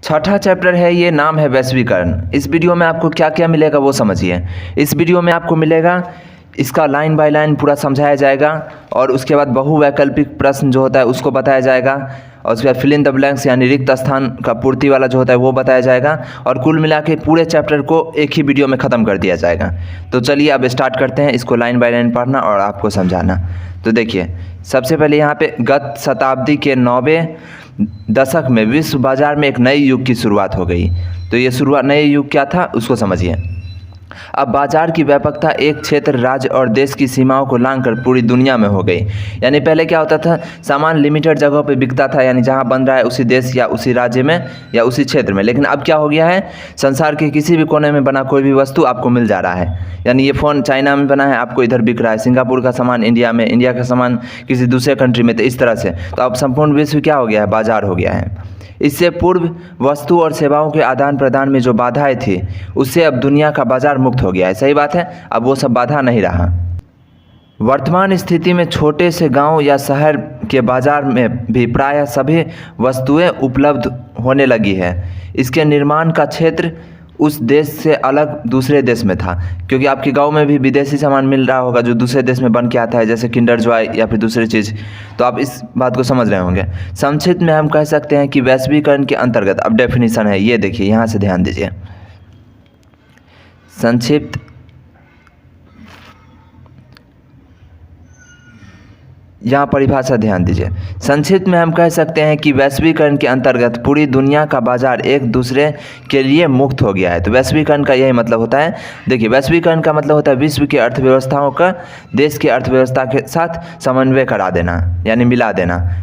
छठा चैप्टर है, ये नाम है वैश्वीकरण। इस वीडियो में आपको क्या क्या मिलेगा वो समझिए। इस वीडियो में आपको मिलेगा, इसका लाइन बाय लाइन पूरा समझाया जाएगा और उसके बाद बहुवैकल्पिक प्रश्न जो होता है उसको बताया जाएगा और उसके बाद फिल इन द ब्लैंक्स यानी रिक्त स्थान का पूर्ति वाला जो होता है वो बताया जाएगा और कुल मिला के पूरे चैप्टर को एक ही वीडियो में ख़त्म कर दिया जाएगा। तो चलिए अब स्टार्ट करते हैं इसको लाइन बाय लाइन पढ़ना और आपको समझाना। तो देखिए, सबसे पहले यहाँ पे गत शताब्दी के 9वें दशक में विश्व बाजार में एक नए युग की शुरुआत हो गई। तो ये शुरुआत नए युग क्या था उसको समझिए। अब बाजार की व्यापकता एक क्षेत्र, राज्य और देश की सीमाओं को लांघकर पूरी दुनिया में हो गई। यानी पहले क्या होता था, सामान लिमिटेड जगहों पे बिकता था, यानी जहाँ बन रहा है उसी देश या उसी राज्य में या उसी क्षेत्र में। लेकिन अब क्या हो गया है, संसार के किसी भी कोने में बना कोई भी वस्तु आपको मिल जा रहा है। यानी ये फ़ोन चाइना में बना है, आपको इधर बिक रहा है, सिंगापुर का सामान इंडिया में, इंडिया का सामान किसी दूसरे कंट्री में। तो इस तरह से तो अब संपूर्ण विश्व क्या हो गया है, बाजार हो गया है। इससे पूर्व वस्तु और सेवाओं के आदान प्रदान में जो बाधाएं थी उससे अब दुनिया का बाजार मुक्त हो गया है। सही बात है, अब वो सब बाधा नहीं रहा। वर्तमान स्थिति में छोटे से गांव या शहर के बाजार में भी प्रायः सभी वस्तुएं उपलब्ध होने लगी है। इसके निर्माण का क्षेत्र उस देश से अलग दूसरे देश में था, क्योंकि आपके गांव में भी विदेशी सामान मिल रहा होगा जो दूसरे देश में बन के आता है, जैसे किंडर जॉय या फिर दूसरी चीज़। तो आप इस बात को समझ रहे होंगे। संक्षिप्त में हम कह सकते हैं कि वैश्वीकरण के अंतर्गत, अब डेफिनेशन है ये देखिए, यहाँ से ध्यान दीजिए। संक्षिप्त यहाँ परिभाषा ध्यान दीजिए। संक्षिप्त में हम कह सकते हैं कि वैश्वीकरण के अंतर्गत पूरी दुनिया का बाजार एक दूसरे के लिए मुक्त हो गया है। तो वैश्वीकरण का यही मतलब होता है। देखिए, वैश्वीकरण का मतलब होता है विश्व की अर्थव्यवस्थाओं का देश की अर्थव्यवस्था के साथ समन्वय करा देना, यानी मिला देना।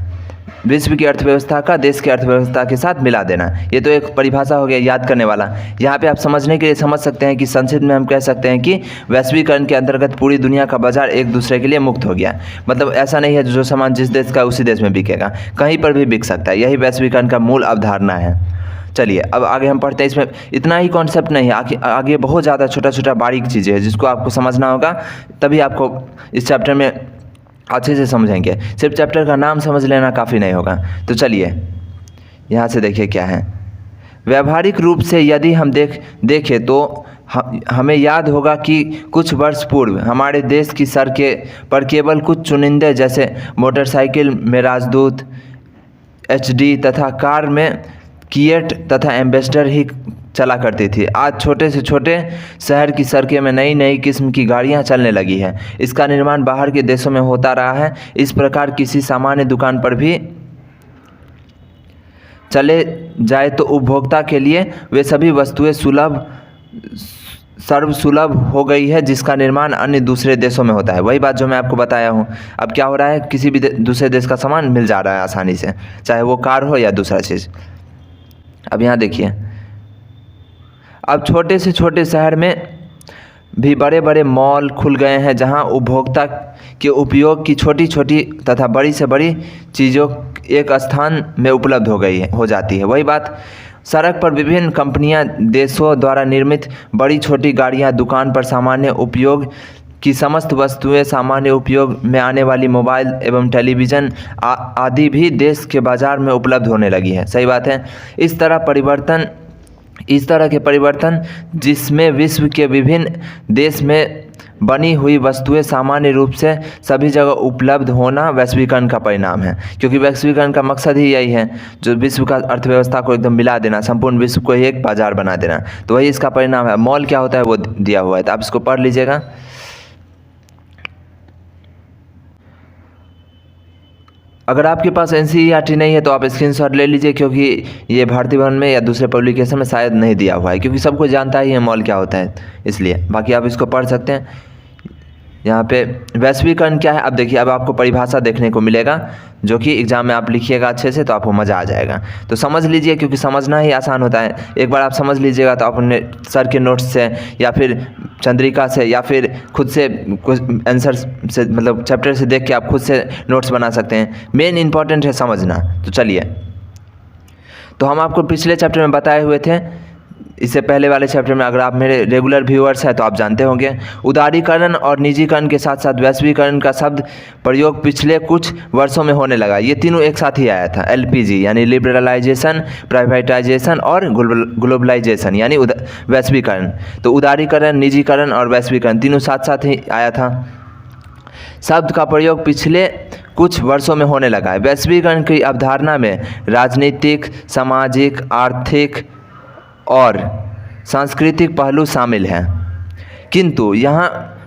विश्व की अर्थव्यवस्था का देश की अर्थव्यवस्था के साथ मिला देना, ये तो एक परिभाषा हो गया याद करने वाला। यहाँ पे आप समझने के लिए समझ सकते हैं कि संक्षिप्त में हम कह सकते हैं कि वैश्वीकरण के अंतर्गत पूरी दुनिया का बाजार एक दूसरे के लिए मुक्त हो गया। मतलब ऐसा नहीं है जो सामान जिस देश का उसी देश में बिकेगा, कहीं पर भी बिक सकता है। यही वैश्वीकरण का मूल अवधारणा है। चलिए अब आगे हम पढ़ते हैं। इसमें इतना ही कॉन्सेप्ट नहीं है, आगे बहुत ज़्यादा छोटा छोटा बारीक चीज़ें हैं जिसको आपको समझना होगा, तभी आपको इस चैप्टर में अच्छे से समझेंगे। सिर्फ चैप्टर का नाम समझ लेना काफ़ी नहीं होगा। तो चलिए यहाँ से देखिए क्या है। व्यावहारिक रूप से यदि हम देखें तो हमें याद होगा कि कुछ वर्ष पूर्व हमारे देश की सड़कें पर केवल कुछ चुनिंदे जैसे मोटरसाइकिल में राजदूत, HD तथा कार में किएट तथा एम्बेसडर ही चला करती थी। आज छोटे से छोटे शहर की सड़कें में नई नई किस्म की गाड़ियां चलने लगी हैं। इसका निर्माण बाहर के देशों में होता रहा है। इस प्रकार किसी सामान्य दुकान पर भी चले जाए तो उपभोक्ता के लिए वे सभी वस्तुएं सर्वसुलभ हो गई है, जिसका निर्माण अन्य दूसरे देशों में होता है। वही बात जो मैं आपको बताया हूँ। अब क्या हो रहा है, किसी भी दूसरे देश का सामान मिल जा रहा है आसानी से, चाहे वो कार हो या दूसरा चीज़। अब यहाँ देखिए, अब छोटे से छोटे शहर में भी बड़े बड़े मॉल खुल गए हैं, जहां उपभोक्ता के उपयोग की छोटी छोटी तथा बड़ी से बड़ी चीज़ों एक स्थान में उपलब्ध हो जाती है। वही बात, सड़क पर विभिन्न कंपनियां देशों द्वारा निर्मित बड़ी छोटी गाड़ियां, दुकान पर सामान्य उपयोग की समस्त वस्तुएं, सामान्य उपयोग में आने वाली मोबाइल एवं टेलीविज़न आदि भी देश के बाज़ार में उपलब्ध होने लगी है। सही बात है। इस तरह के परिवर्तन जिसमें विश्व के विभिन्न देश में बनी हुई वस्तुएं सामान्य रूप से सभी जगह उपलब्ध होना वैश्वीकरण का परिणाम है। क्योंकि वैश्वीकरण का मकसद ही यही है, जो विश्व का अर्थव्यवस्था को एकदम मिला देना, संपूर्ण विश्व को एक बाजार बना देना। तो वही इसका परिणाम है। मॉल क्या होता है वो दिया हुआ है, तो आप इसको पढ़ लीजिएगा। अगर आपके पास NCERT नहीं है तो आप स्क्रीनशॉट ले लीजिए, क्योंकि ये भारतीय भवन में या दूसरे पब्लिकेशन में शायद नहीं दिया हुआ है, क्योंकि सबको जानता ही है मॉल क्या होता है, इसलिए। बाकी आप इसको पढ़ सकते हैं। यहाँ पे वैश्वीकरण क्या है, अब देखिए, अब आपको परिभाषा देखने को मिलेगा जो कि एग्जाम में आप लिखिएगा अच्छे से तो आपको मज़ा आ जाएगा। तो समझ लीजिए, क्योंकि समझना ही आसान होता है। एक बार आप समझ लीजिएगा तो आप अपने सर के नोट्स से या फिर चंद्रिका से या फिर खुद से कुछ आंसर से, मतलब चैप्टर से देख के आप खुद से नोट्स बना सकते हैं। मेन इंपॉर्टेंट है समझना। तो चलिए, तो हम आपको पिछले चैप्टर में बताए हुए थे इससे पहले वाले चैप्टर में अगर आप मेरे रेगुलर व्यूअर्स हैं तो आप जानते होंगे। उदारीकरण और निजीकरण के साथ साथ वैश्वीकरण का शब्द प्रयोग पिछले कुछ वर्षों में होने लगा। ये तीनों एक साथ ही आया था, LPG यानी लिबरलाइजेशन, प्राइवेटाइजेशन और ग्लोबलाइजेशन यानी वैश्वीकरण। तो उदारीकरण, निजीकरण और वैश्वीकरण तीनों साथ साथ ही आया था। शब्द का प्रयोग पिछले कुछ वर्षों में होने लगा है। वैश्वीकरण की अवधारणा में राजनीतिक, सामाजिक, आर्थिक और सांस्कृतिक पहलू शामिल हैं, किंतु यहाँ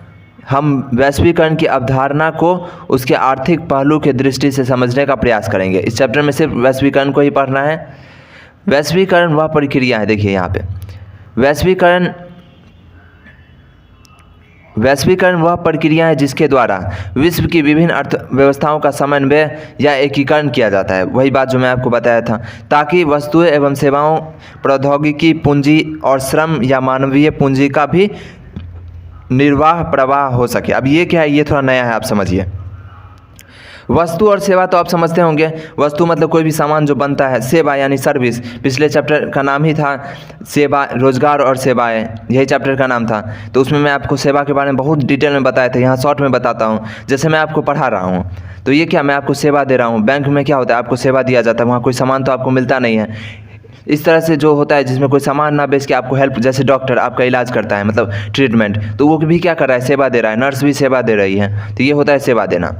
हम वैश्वीकरण की अवधारणा को उसके आर्थिक पहलू के दृष्टि से समझने का प्रयास करेंगे। इस चैप्टर में सिर्फ वैश्वीकरण को ही पढ़ना है। वैश्वीकरण वह प्रक्रिया है, देखिए यहाँ पे वैश्वीकरण वह प्रक्रिया है जिसके द्वारा विश्व की विभिन्न अर्थव्यवस्थाओं का समन्वय या एकीकरण किया जाता है। वही बात जो मैं आपको बताया था, ताकि वस्तुएं एवं सेवाओं, प्रौद्योगिकी, पूंजी और श्रम या मानवीय पूंजी का भी निर्वाह प्रवाह हो सके। अब ये क्या है, ये थोड़ा नया है, आप समझिए। वस्तु और सेवा तो आप समझते होंगे। वस्तु मतलब कोई भी सामान जो बनता है। सेवा यानी सर्विस, पिछले चैप्टर का नाम ही था सेवा, रोजगार और सेवाएं, यही चैप्टर का नाम था। तो उसमें मैं आपको सेवा के बारे में बहुत डिटेल में बताया था, यहाँ शॉर्ट में बताता हूँ। जैसे मैं आपको पढ़ा रहा हूँ तो ये क्या, मैं आपको सेवा दे रहा हूँ। बैंक में क्या होता है, आपको सेवा दिया जाता है, वहाँ कोई सामान तो आपको मिलता नहीं है। इस तरह से जो होता है जिसमें कोई सामान ना बेच के आपको हेल्प, जैसे डॉक्टर आपका इलाज करता है, मतलब ट्रीटमेंट, तो वो भी क्या कर रहा है, सेवा दे रहा है। नर्स भी सेवा दे रही है, तो ये होता है सेवा देना।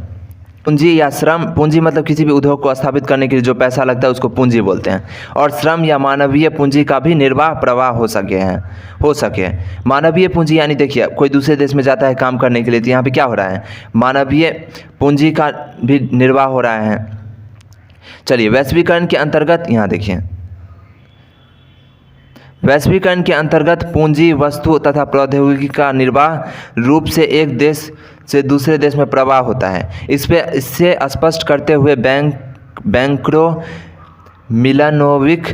पूंजी या श्रम, पूंजी मतलब किसी भी उद्योग को स्थापित करने के लिए जो पैसा लगता है उसको पूंजी बोलते हैं। और श्रम या मानवीय पूंजी का भी निर्वाह प्रवाह हो सके। मानवीय पूंजी यानी देखिए कोई दूसरे देश में जाता है काम करने के लिए, तो यहाँ पे क्या हो रहा है, मानवीय पूंजी का भी निर्वाह हो रहा है। चलिए, वैश्वीकरण के अंतर्गत यहाँ देखिए, वैश्वीकरण के अंतर्गत पूंजी, वस्तु तथा प्रौद्योगिकी का निर्वाह रूप से एक देश से दूसरे देश में प्रवाह होता है। इससे स्पष्ट करते हुए बैंकरो मिलानोविक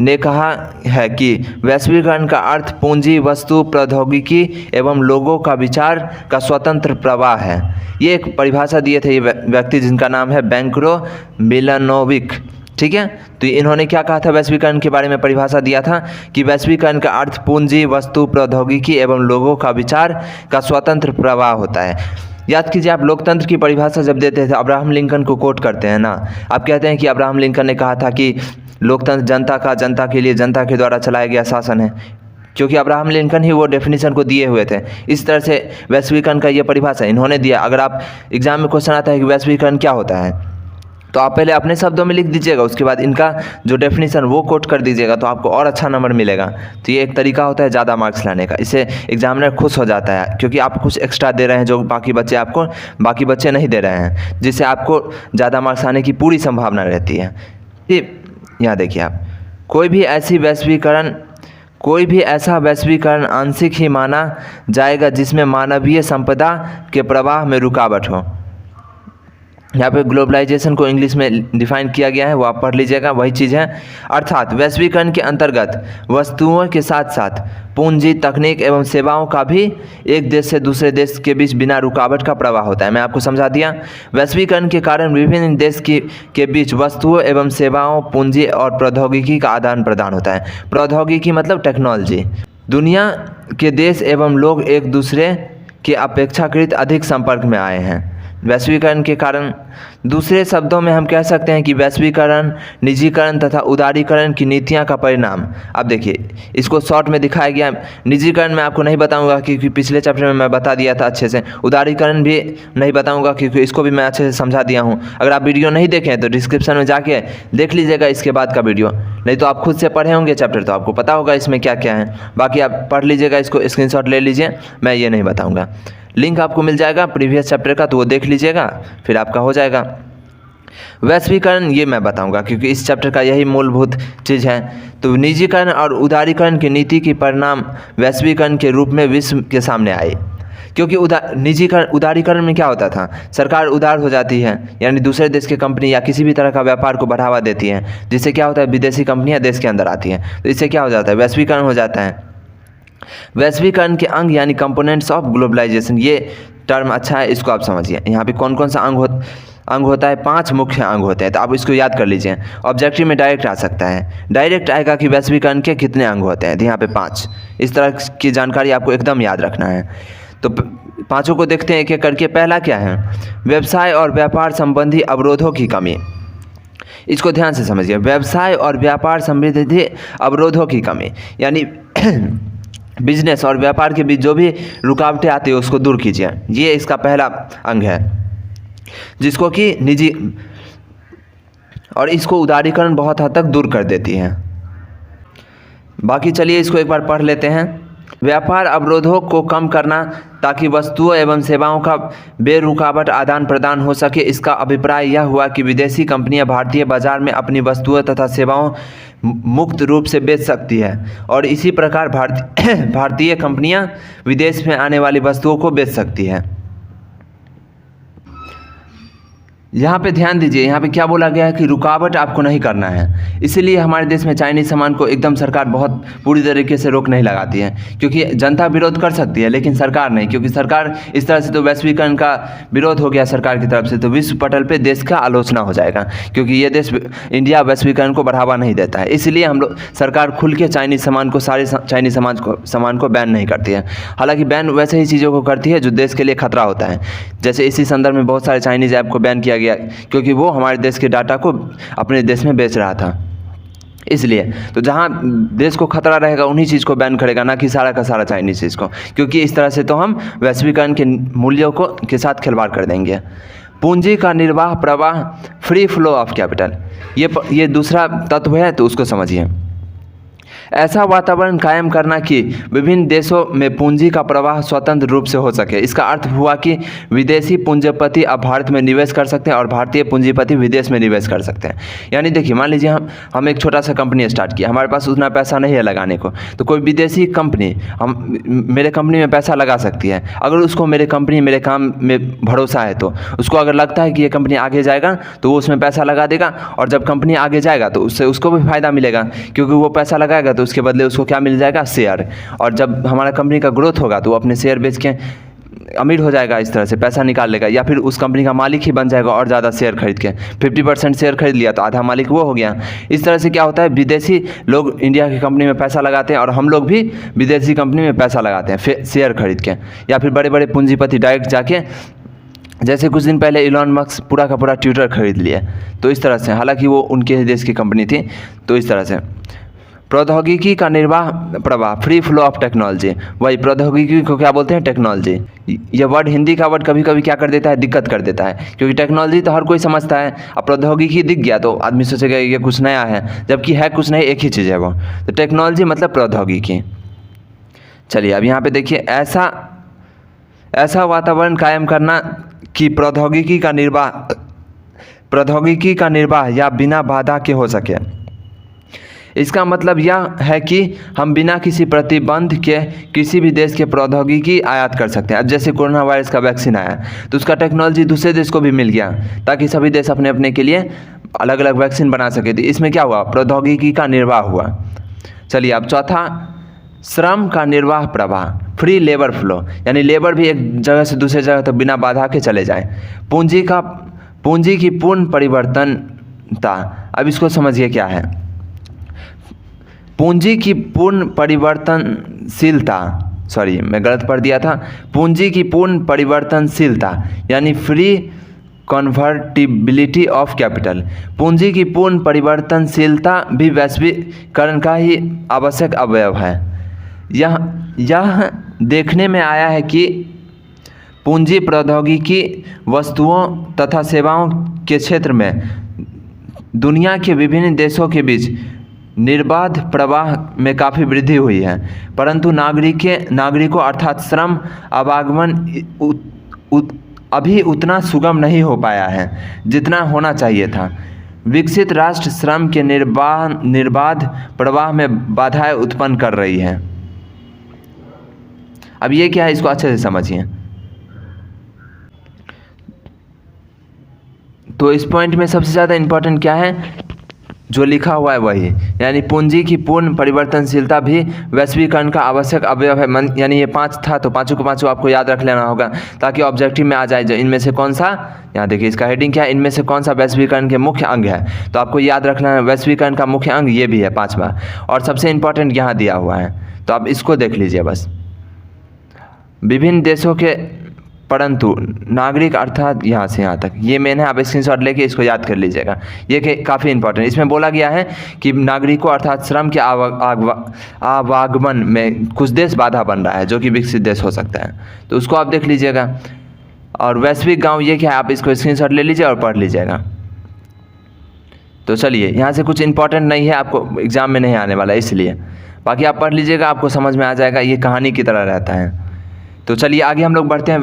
ने कहा है कि वैश्वीकरण का अर्थ पूंजी, वस्तु, प्रौद्योगिकी एवं लोगों का विचार का स्वतंत्र प्रवाह है। ये एक परिभाषा दिए थे ये व्यक्ति, जिनका नाम है बैंकरो मिलानोविक। ठीक है, तो इन्होंने क्या कहा था, वैश्वीकरण के बारे में परिभाषा दिया था कि वैश्वीकरण का अर्थ पूंजी, वस्तु, प्रौद्योगिकी एवं लोगों का विचार का स्वतंत्र प्रवाह होता है। याद कीजिए, आप लोकतंत्र की परिभाषा जब देते थे, अब्राहम लिंकन को कोट करते हैं ना, आप कहते हैं कि अब्राहम लिंकन ने कहा था कि लोकतंत्र जनता के लिए, जनता के द्वारा चलाया गया शासन है, क्योंकि अब्राहम लिंकन ही वो डेफिनेशन को दिए हुए थे। इस तरह से वैश्वीकरण का ये परिभाषा इन्होंने दिया। अगर आप एग्जाम में क्वेश्चन आता है कि वैश्वीकरण क्या होता है, तो आप पहले अपने शब्दों में लिख दीजिएगा, उसके बाद इनका जो डेफिनेशन वो कोट कर दीजिएगा, तो आपको और अच्छा नंबर मिलेगा। तो ये एक तरीका होता है ज़्यादा मार्क्स लाने का। इससे एग्जामिनर खुश हो जाता है, क्योंकि आप कुछ एक्स्ट्रा दे रहे हैं जो बाकी बच्चे नहीं दे रहे हैं, जिससे आपको ज़्यादा मार्क्स आने की पूरी संभावना रहती है। यहाँ देखिए आप, कोई भी ऐसा वैश्वीकरण आंशिक ही माना जाएगा जिसमें मानवीय संपदा के प्रवाह में रुकावट हो। यहाँ पे ग्लोबलाइजेशन को इंग्लिश में डिफाइन किया गया है, वो आप पढ़ लीजिएगा, वही चीज़ है। अर्थात वैश्वीकरण के अंतर्गत वस्तुओं के साथ साथ पूंजी, तकनीक एवं सेवाओं का भी एक देश से दूसरे देश के बीच बिना रुकावट का प्रवाह होता है। मैं आपको समझा दिया। वैश्वीकरण के कारण विभिन्न देश के बीच वस्तुओं एवं सेवाओं, पूंजी और प्रौद्योगिकी का आदान प्रदान होता है। प्रौद्योगिकी मतलब टेक्नोलॉजी। दुनिया के देश एवं लोग एक दूसरे के अपेक्षाकृत अधिक संपर्क में आए हैं वैश्वीकरण के कारण। दूसरे शब्दों में हम कह सकते हैं कि वैश्वीकरण, निजीकरण तथा उदारीकरण की नीतियां का परिणाम। अब देखिए, इसको शॉर्ट में दिखाया गया। निजीकरण मैं आपको नहीं बताऊंगा क्योंकि पिछले चैप्टर में मैं बता दिया था अच्छे से। उदारीकरण भी नहीं बताऊंगा क्योंकि इसको भी मैं अच्छे से समझा दिया हूं। अगर आप वीडियो नहीं देखें तो डिस्क्रिप्शन में जाके देख लीजिएगा इसके बाद का वीडियो, नहीं तो आप खुद से पढ़े होंगे चैप्टर तो आपको पता होगा इसमें क्या क्या है। बाकी आप पढ़ लीजिएगा, इसको स्क्रीनशॉट ले लीजिए, मैं ये नहीं बताऊँगा। लिंक आपको मिल जाएगा प्रीवियस चैप्टर का, तो वो देख लीजिएगा, फिर आपका हो जाएगा। वैश्वीकरण ये मैं बताऊंगा क्योंकि इस चैप्टर का यही मूलभूत चीज़ है। तो निजीकरण और उदारीकरण की नीति की परिणाम वैश्वीकरण के रूप में विश्व के सामने आए। क्योंकि उदारीकरण में क्या होता था, सरकार उदार हो जाती है, यानी दूसरे देश की कंपनी या किसी भी तरह का व्यापार को बढ़ावा देती है, जिससे क्या होता है विदेशी कंपनियाँ देश के अंदर आती हैं, तो इससे क्या हो जाता है, वैश्वीकरण हो जाता है। वैश्वीकरण के अंग यानी कंपोनेंट्स ऑफ ग्लोबलाइजेशन, ये टर्म अच्छा है, इसको आप समझिए। यहाँ पे कौन कौन सा अंग होता है, 5 मुख्य अंग होते हैं। तो आप इसको याद कर लीजिए, ऑब्जेक्टिव में डायरेक्ट आ सकता है। डायरेक्ट आएगा कि वैश्वीकरण के कितने अंग होते हैं, तो यहाँ पे 5। इस तरह की जानकारी आपको एकदम याद रखना है। तो पाँचों को देखते हैं एक एक करके। पहला क्या है, व्यवसाय और व्यापार संबंधी अवरोधों की कमी। इसको ध्यान से समझिए, व्यवसाय और व्यापार संबंधी अवरोधों की कमी, यानी बिजनेस और व्यापार के बीच जो भी रुकावटें आती है उसको दूर कीजिए। ये इसका पहला अंग है, जिसको कि निजी, और इसको उदारीकरण बहुत हद तक दूर कर देती है। बाकी चलिए इसको एक बार पढ़ लेते हैं। व्यापार अवरोधों को कम करना ताकि वस्तुओं एवं सेवाओं का बेरुकावट आदान प्रदान हो सके। इसका अभिप्राय यह हुआ कि विदेशी कंपनियां भारतीय बाजार में अपनी वस्तुओं तथा सेवाओं मुक्त रूप से बेच सकती है, और इसी प्रकार भारतीय कंपनियां विदेश में आने वाली वस्तुओं को बेच सकती है। यहाँ पे ध्यान दीजिए, यहाँ पे क्या बोला गया है कि रुकावट आपको नहीं करना है। इसीलिए हमारे देश में चाइनीज सामान को एकदम सरकार बहुत पूरी तरीके से रोक नहीं लगाती है, क्योंकि जनता विरोध कर सकती है लेकिन सरकार नहीं, क्योंकि सरकार इस तरह से तो वैश्वीकरण का विरोध हो गया सरकार की तरफ से, तो विश्व पटल पे देश का आलोचना हो जाएगा, क्योंकि ये देश इंडिया वैश्वीकरण को बढ़ावा नहीं देता है। इसलिए हम लोग सरकार खुल के चाइनीज सामान को, सारे चाइनीज सामान को बैन नहीं करती है। हालांकि बैन वैसे ही चीज़ों को करती है जो देश के लिए खतरा होता है। जैसे इसी संदर्भ में बहुत सारे चाइनीज ऐप को बैन किया गया, क्योंकि वो हमारे देश के डाटा को अपने देश में बेच रहा था। इसलिए तो जहाँ देश को खतरा रहेगा उन्हीं चीज़ को बैन करेगा, ना कि सारा का सारा चाइनीज चीज़ को, क्योंकि इस तरह से तो हम वैश्वीकरण के मूल्यों को के साथ खिलवाड़ कर देंगे। पूंजी का निर्वाह प्रवाह, फ्री फ्लो ऑफ कैपिटल, ये दूसरा तत्व है, तो उसको समझिए। ऐसा वातावरण कायम करना कि विभिन्न देशों में पूंजी का प्रवाह स्वतंत्र रूप से हो सके। इसका अर्थ हुआ कि विदेशी पूंजीपति अब भारत में निवेश कर सकते हैं और भारतीय पूंजीपति विदेश में निवेश कर सकते हैं। यानी देखिए, मान लीजिए हम एक छोटा सा कंपनी स्टार्ट किया, हमारे पास उतना पैसा नहीं है लगाने को, तो कोई विदेशी कंपनी मेरे कंपनी में पैसा लगा सकती है। अगर उसको मेरे कंपनी, मेरे काम में भरोसा है, तो उसको अगर लगता है कि ये कंपनी आगे जाएगा तो वो उसमें पैसा लगा देगा, और जब कंपनी आगे जाएगा तो उससे उसको भी फ़ायदा मिलेगा, क्योंकि वो पैसा लगाएगा तो उसके बदले उसको क्या मिल जाएगा, शेयर। और जब हमारा कंपनी का ग्रोथ होगा तो वो अपने शेयर बेच के अमीर हो जाएगा, इस तरह से पैसा निकाल लेगा, या फिर उस कंपनी का मालिक ही बन जाएगा और ज़्यादा शेयर खरीद के। 50% शेयर खरीद लिया तो आधा मालिक वो हो गया। इस तरह से क्या होता है, विदेशी लोग इंडिया की कंपनी में पैसा लगाते हैं और हम लोग भी विदेशी कंपनी में पैसा लगाते हैं शेयर खरीद के, या फिर बड़े बड़े पूंजीपति डायरेक्ट जाके, जैसे कुछ दिन पहले इलॉन मस्क पूरा का पूरा ट्विटर खरीद लिया। तो इस तरह से, हालांकि वो उनके देश की कंपनी थी। तो इस तरह से प्रौद्योगिकी का निर्वाह प्रवाह, फ्री फ्लो ऑफ टेक्नोलॉजी, वही प्रौद्योगिकी को क्या बोलते हैं, टेक्नोलॉजी। ये वर्ड, हिंदी का वर्ड कभी कभी क्या कर देता है, दिक्कत कर देता है, क्योंकि टेक्नोलॉजी तो हर कोई समझता है। अब प्रौद्योगिकी दिख गया तो आदमी सोचेगा ये कुछ नया है, जबकि है कुछ नहीं, एक ही चीज़ है वो। तो टेक्नोलॉजी मतलब प्रौद्योगिकी। चलिए अब यहाँ पे देखिए, ऐसा वातावरण कायम करना कि प्रौद्योगिकी का निर्वाह या बिना बाधा के हो सके। इसका मतलब यह है कि हम बिना किसी प्रतिबंध के किसी भी देश के प्रौद्योगिकी आयात कर सकते हैं। अब जैसे कोरोना वायरस का वैक्सीन आया तो उसका टेक्नोलॉजी दूसरे देश को भी मिल गया, ताकि सभी देश अपने अपने के लिए अलग अलग वैक्सीन बना सके। तो इसमें क्या हुआ, प्रौद्योगिकी का निर्वाह हुआ। चलिए अब चौथा, श्रम का निर्वाह प्रवाह, फ्री लेबर फ्लो, यानी लेबर भी एक जगह से दूसरे जगह तक बिना बाधा के चले जाएं। पूंजी की पूर्ण परिवर्तनता, अब इसको समझिए क्या है। पूंजी की पूर्ण परिवर्तनशीलता, सॉरी मैं गलत पढ़ दिया था, पूंजी की पूर्ण परिवर्तनशीलता यानी फ्री कन्वर्टिबिलिटी ऑफ कैपिटल। पूंजी की पूर्ण परिवर्तनशीलता भी वैश्वीकरण का ही आवश्यक अवयव है। यह देखने में आया है कि पूंजी प्रौद्योगिकी, वस्तुओं तथा सेवाओं के क्षेत्र में दुनिया के विभिन्न देशों के बीच निर्बाध प्रवाह में काफ़ी वृद्धि हुई है, परंतु नागरिकों अर्थात श्रम आवागमन अभी उतना सुगम नहीं हो पाया है जितना होना चाहिए था। विकसित राष्ट्र श्रम के निर्बाध प्रवाह में बाधाएं उत्पन्न कर रही है। अब ये क्या है, इसको अच्छे से समझिए। तो इस पॉइंट में सबसे ज़्यादा इम्पोर्टेंट क्या है, जो लिखा हुआ है वही, यानी पूंजी की पूर्ण परिवर्तनशीलता भी वैश्वीकरण का आवश्यक अवयव है। यानी ये 5 था, तो पाँचों को पाँचों आपको याद रख लेना होगा ताकि ऑब्जेक्टिव में आ जाए। इनमें से कौन सा, यहाँ देखिए इसका हेडिंग क्या है, इनमें से कौन सा वैश्वीकरण के मुख्य अंग है, तो आपको याद रखना है वैश्वीकरण का मुख्य अंग ये भी है 5वां, और सबसे इंपॉर्टेंट यहाँ दिया हुआ है, तो आप इसको देख लीजिए बस। विभिन्न देशों के परंतु नागरिक, अर्थात यहाँ से यहाँ तक ये मेन है, आप स्क्रीनशॉट लेके इसको याद कर लीजिएगा, ये काफ़ी इंपॉर्टेंट। इसमें बोला गया है कि नागरिकों अर्थात श्रम के आवागमन में कुछ देश बाधा बन रहा है जो कि विकसित देश हो सकता है, तो उसको आप देख लीजिएगा। और वैश्विक गांव ये क्या है, आप इसको स्क्रीनशॉट ले लीजिए और पढ़ लीजिएगा। तो चलिए, यहाँ से कुछ इंपॉर्टेंट नहीं है, आपको एग्जाम में नहीं आने वाला है, इसलिए बाकी आप पढ़ लीजिएगा, आपको समझ में आ जाएगा, ये कहानी की तरह रहता है। तो चलिए आगे हम लोग बढ़ते हैं।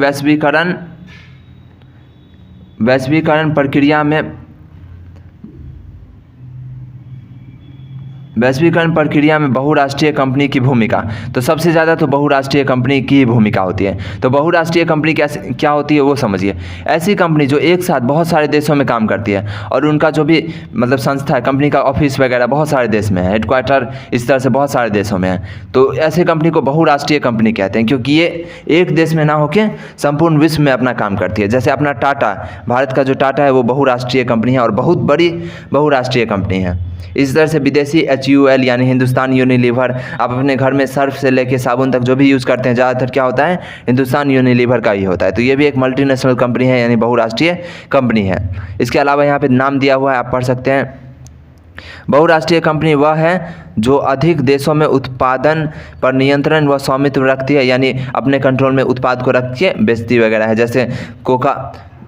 वैश्वीकरण प्रक्रिया में बहुराष्ट्रीय कंपनी की भूमिका, तो सबसे ज़्यादा तो बहुराष्ट्रीय कंपनी की ही भूमिका होती है। तो बहुराष्ट्रीय कंपनी क्या होती है वो समझिए। ऐसी कंपनी जो एक साथ बहुत सारे देशों में काम करती है और उनका जो भी मतलब संस्था है, कंपनी का ऑफिस वगैरह बहुत सारे देश में है, हेडक्वार्टर इस तरह से बहुत सारे देशों में है, तो ऐसे कंपनी को बहुराष्ट्रीय कंपनी कहते हैं, क्योंकि ये एक देश में ना होकर संपूर्ण विश्व में अपना काम करती है। जैसे अपना टाटा, भारत का जो टाटा है वो बहुराष्ट्रीय कंपनी है और बहुत बड़ी बहुराष्ट्रीय कंपनी है। इस तरह से विदेशी HUL यानी हिंदुस्तान यूनिलीवर, आप अपने घर में सर्फ से लेके साबुन तक जो भी यूज़ करते हैं ज़्यादातर क्या होता है, हिंदुस्तान यूनिलीवर का ही होता है। तो ये भी एक मल्टीनेशनल कंपनी है, यानी बहुराष्ट्रीय कंपनी है। इसके अलावा यहाँ पे नाम दिया हुआ है, आप पढ़ सकते हैं। बहुराष्ट्रीय कंपनी वह है जो अधिक देशों में उत्पादन पर नियंत्रण व स्वामित्व रखती है, यानी अपने कंट्रोल में उत्पाद को रख के बेचती वगैरह है।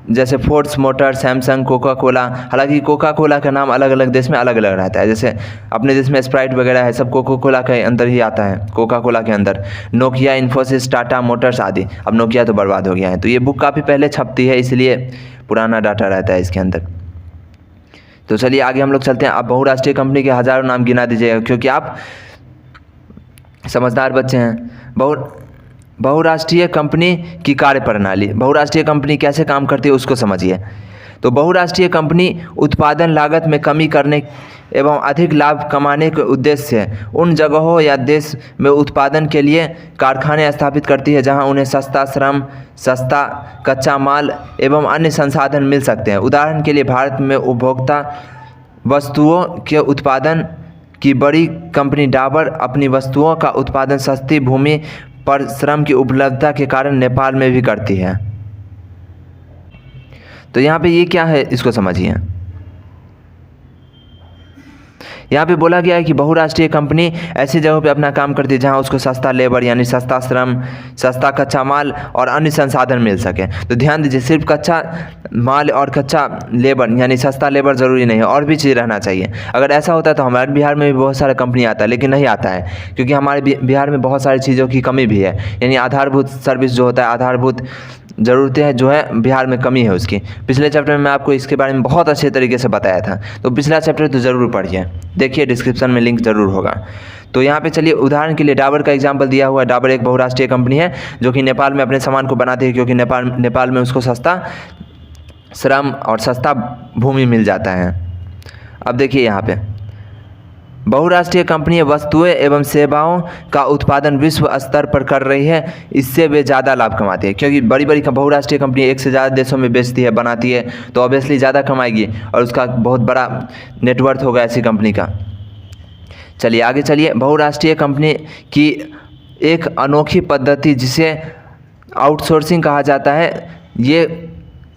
जैसे Fords motor, Samsung, Coca Cola. हालांकि कोका कोला का नाम अलग अलग देश में अलग अलग रहता है, जैसे अपने देश में स्प्राइट वगैरह है, सब कोका कोला के अंदर ही आता है, कोका कोला के अंदर। नोकिया, इन्फोसिस, टाटा मोटर्स आदि। अब नोकिया तो बर्बाद हो गया है, तो ये बुक काफ़ी पहले छपती है, इसलिए पुराना डाटा रहता है इसके अंदर। तो चलिए आगे हम लोग चलते हैं। आप बहुराष्ट्रीय कंपनी के हज़ारों नाम गिना दीजिएगा, क्योंकि आप समझदार बच्चे हैं। बहुराष्ट्रीय कंपनी की कार्यप्रणाली, बहुराष्ट्रीय कंपनी कैसे काम करती है उसको समझिए। तो बहुराष्ट्रीय कंपनी उत्पादन लागत में कमी करने एवं अधिक लाभ कमाने के उद्देश्य से उन जगहों या देश में उत्पादन के लिए कारखाने स्थापित करती है जहां उन्हें सस्ता श्रम, सस्ता कच्चा माल एवं अन्य संसाधन मिल सकते हैं। उदाहरण के लिए भारत में उपभोक्ता वस्तुओं के उत्पादन की बड़ी कंपनी डाबर अपनी वस्तुओं का उत्पादन सस्ती भूमि पर श्रम की उपलब्धता के कारण नेपाल में भी करती है। तो यहाँ पे ये क्या है इसको समझिए। यहाँ पे बोला गया है कि बहुराष्ट्रीय कंपनी ऐसी जगहों पे अपना काम करती है जहाँ उसको सस्ता लेबर यानी सस्ता श्रम, सस्ता कच्चा माल और अन्य संसाधन मिल सके। तो ध्यान दीजिए, सिर्फ कच्चा माल और कच्चा लेबर यानी सस्ता लेबर ज़रूरी नहीं है, और भी चीज़ रहना चाहिए। अगर ऐसा होता है तो हमारे बिहार में भी बहुत सारा कंपनी आता है, लेकिन नहीं आता है क्योंकि हमारे बिहार में बहुत सारी चीज़ों की कमी भी है, यानी आधारभूत सर्विस जो होता है, आधारभूत ज़रूरतें जो है बिहार में कमी है उसकी। पिछले चैप्टर में मैं आपको इसके बारे में बहुत अच्छे तरीके से बताया था, तो पिछला चैप्टर तो ज़रूर पढ़िए, देखिए डिस्क्रिप्शन में लिंक ज़रूर होगा। तो यहाँ पे चलिए उदाहरण के लिए डाबर का एग्जांपल दिया हुआ है। डाबर एक बहुराष्ट्रीय कंपनी है जो कि नेपाल में अपने सामान को बनाती है, क्योंकि नेपाल में उसको सस्ता श्रम और सस्ता भूमि मिल जाता है। अब देखिए यहाँ पे बहुराष्ट्रीय कंपनी वस्तुएं एवं सेवाओं का उत्पादन विश्व स्तर पर कर रही है, इससे वे ज़्यादा लाभ कमाती है, क्योंकि बड़ी बड़ी बहुराष्ट्रीय कंपनी एक से ज़्यादा देशों में बेचती है, बनाती है, तो ऑब्वियसली ज़्यादा कमाएगी और उसका बहुत बड़ा नेटवर्थ होगा ऐसी कंपनी का। चलिए आगे चलिए। बहुराष्ट्रीय कंपनी की एक अनोखी पद्धति जिसे आउटसोर्सिंग कहा जाता है, ये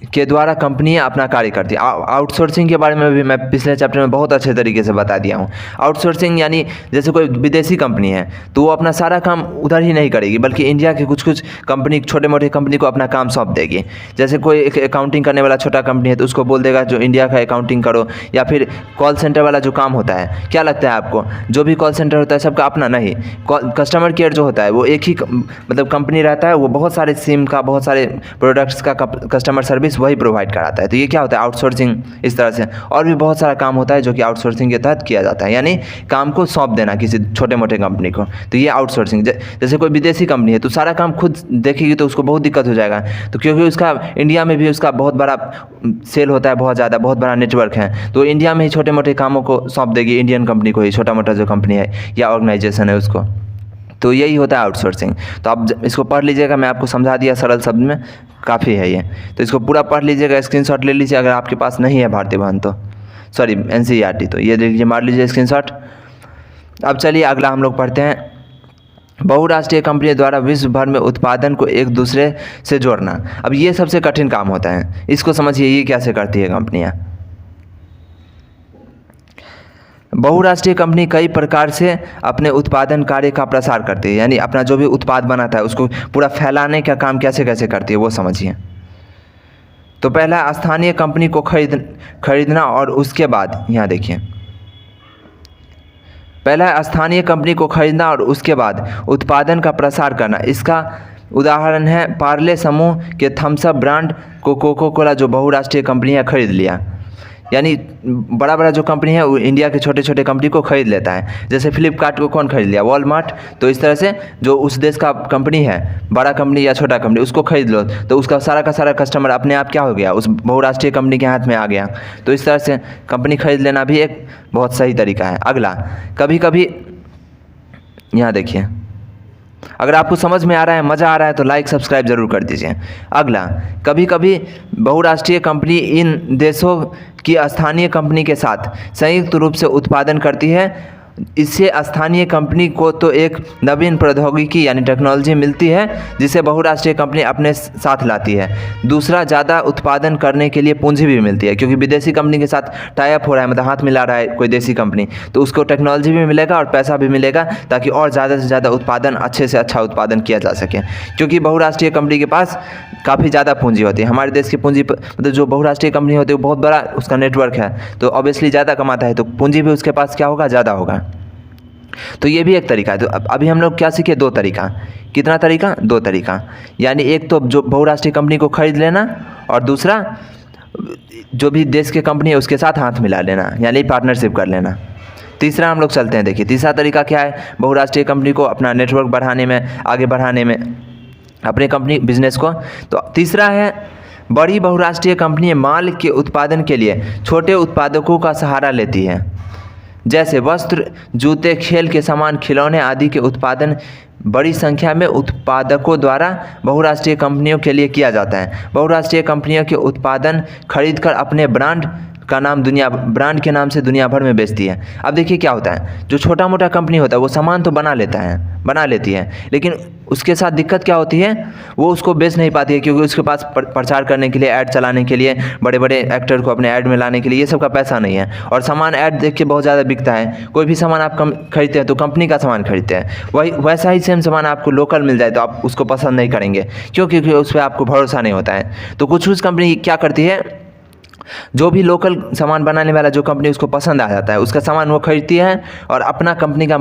के द्वारा कंपनियां अपना कार्य करती है। आउटसोर्सिंग के बारे में भी मैं पिछले चैप्टर में बहुत अच्छे तरीके से बता दिया हूँ। आउटसोर्सिंग यानी जैसे कोई विदेशी कंपनी है तो वो अपना सारा काम उधर ही नहीं करेगी, बल्कि इंडिया के कुछ कुछ कंपनी, छोटे मोटे कंपनी को अपना काम सौंप देगी। जैसे कोई एक अकाउंटिंग करने वाला छोटा कंपनी है तो उसको बोल देगा जो इंडिया का अकाउंटिंग करो, या फिर कॉल सेंटर वाला जो काम होता है, क्या लगता है आपको, जो भी कॉल सेंटर होता है सबका अपना नहीं, कस्टमर केयर जो होता है वो एक ही मतलब कंपनी रहता है, वो बहुत सारे सिम का, बहुत सारे प्रोडक्ट्स का कस्टमर सर्विस सर्विस वही प्रोवाइड कराता है। तो ये क्या होता है, आउटसोर्सिंग इस तरह से। और भी बहुत सारा काम होता है जो कि आउटसोर्सिंग के तहत किया जाता है, यानी काम को सौंप देना किसी छोटे मोटे कंपनी को, तो ये आउटसोर्सिंग। जैसे कोई विदेशी कंपनी है तो सारा काम खुद देखेगी तो उसको बहुत दिक्कत हो जाएगा, तो क्योंकि उसका इंडिया में भी उसका बहुत बड़ा सेल होता है, बहुत ज़्यादा, बहुत बड़ा नेटवर्क है, तो इंडिया में ही छोटे मोटे कामों को सौंप देगी इंडियन कंपनी को ही, छोटा मोटा जो कंपनी है या ऑर्गेनाइजेशन है उसको। तो यही होता है आउटसोर्सिंग। तो आप इसको पढ़ लीजिएगा, मैं आपको समझा दिया सरल शब्द में, काफ़ी है ये। तो इसको पूरा पढ़ लीजिएगा, स्क्रीनशॉट ले लीजिए अगर आपके पास नहीं है भारतीय बहन तो, सॉरी NCERT, तो ये देखिए, मार लीजिए स्क्रीनशॉट। अब चलिए अगला हम लोग पढ़ते हैं, बहुराष्ट्रीय कंपनी द्वारा विश्व भर में उत्पादन को एक दूसरे से जोड़ना। अब ये सबसे कठिन काम होता है, इसको समझिए ये कैसे करती है कंपनियाँ। बहुराष्ट्रीय कंपनी कई प्रकार से अपने उत्पादन कार्य का प्रसार करती है, यानी अपना जो भी उत्पाद बनाता है उसको पूरा फैलाने का काम कैसे कैसे करती है वो समझिए। तो पहला, स्थानीय कंपनी को खरीदना, और उसके बाद यहाँ देखिए, पहला स्थानीय कंपनी को खरीदना और उसके बाद उत्पादन का प्रसार करना। इसका उदाहरण है पार्ले समूह के थम्स अप ब्रांड को कोका कोला जो बहुराष्ट्रीय कंपनियाँ खरीद लिया, यानी बड़ा बड़ा जो कंपनी है वो इंडिया के छोटे छोटे कंपनी को खरीद लेता है। जैसे फ्लिपकार्ट को कौन खरीद लिया, वॉलमार्ट। तो इस तरह से जो उस देश का कंपनी है, बड़ा कंपनी या छोटा कंपनी, उसको खरीद लो तो उसका सारा का सारा कस्टमर अपने आप क्या हो गया, उस बहुराष्ट्रीय कंपनी के हाथ में आ गया। तो इस तरह से कंपनी खरीद लेना भी एक बहुत सही तरीका है। अगला, कभी कभी यहाँ देखिए, अगर आपको समझ में आ रहा है, मज़ा आ रहा है तो लाइक सब्सक्राइब जरूर कर दीजिए। अगला, कभी कभी बहुराष्ट्रीय कंपनी इन देशों की स्थानीय कंपनी के साथ संयुक्त रूप से उत्पादन करती है। इससे स्थानीय कंपनी को तो एक नवीन प्रौद्योगिकी यानी टेक्नोलॉजी मिलती है जिसे बहुराष्ट्रीय कंपनी अपने साथ लाती है। दूसरा, ज़्यादा उत्पादन करने के लिए पूंजी भी मिलती है, क्योंकि विदेशी कंपनी के साथ टाई अप हो रहा है, मतलब हाथ मिला रहा है कोई देसी कंपनी, तो उसको टेक्नोलॉजी भी मिलेगा और पैसा भी मिलेगा, ताकि और ज़्यादा से ज़्यादा उत्पादन, अच्छे से अच्छा उत्पादन किया जा सके। क्योंकि बहुराष्ट्रीय कंपनी के पास काफ़ी ज़्यादा पूंजी होती है। हमारे देश की पूंजी मतलब जो बहुराष्ट्रीय कंपनी होती है वो बहुत बड़ा उसका नेटवर्क है, तो ऑब्वियसली ज़्यादा कमाता है, तो पूंजी भी उसके पास क्या होगा, ज़्यादा होगा। तो ये भी एक तरीका है। तो अभी हम लोग क्या सीखे, दो तरीका। कितना तरीका, दो तरीका, यानी एक तो जो बहुराष्ट्रीय कंपनी को खरीद लेना, और दूसरा जो भी देश की कंपनी है उसके साथ हाथ मिला लेना, यानी पार्टनरशिप कर लेना। तीसरा हम लोग चलते हैं, देखिए तीसरा तरीका क्या है, बहुराष्ट्रीय कंपनी को अपना नेटवर्क बढ़ाने में, आगे बढ़ाने में अपने कंपनी बिजनेस को। तो तीसरा है, बड़ी बहुराष्ट्रीय कंपनी माल के उत्पादन के लिए छोटे उत्पादकों का सहारा लेती है। जैसे वस्त्र, जूते, खेल के सामान, खिलौने आदि के उत्पादन बड़ी संख्या में उत्पादकों द्वारा बहुराष्ट्रीय कंपनियों के लिए किया जाता है। बहुराष्ट्रीय कंपनियों के उत्पादन खरीदकर अपने ब्रांड के नाम से दुनिया भर में बेचती है। अब देखिए क्या होता है, जो छोटा मोटा कंपनी होता है वो सामान तो बना लेती है, लेकिन उसके साथ दिक्कत क्या होती है, वो उसको बेच नहीं पाती है, क्योंकि उसके पास प्रचार करने के लिए, ऐड चलाने के लिए, बड़े बड़े एक्टर को अपने ऐड में लाने के लिए ये सब का पैसा नहीं है। और सामान ऐड देख के बहुत ज़्यादा बिकता है। कोई भी सामान आप खरीदते हैं तो कंपनी का सामान खरीदते हैं, वही वैसा ही सेम सामान आपको लोकल मिल जाए तो आप उसको पसंद नहीं करेंगे, क्योंकि उस पर आपको भरोसा नहीं होता है। तो कुछ कंपनी क्या करती है, जो भी लोकल सामान बनाने वाला जो कंपनी उसको पसंद आ जाता है, उसका सामान वो खरीदती है और अपना कंपनी का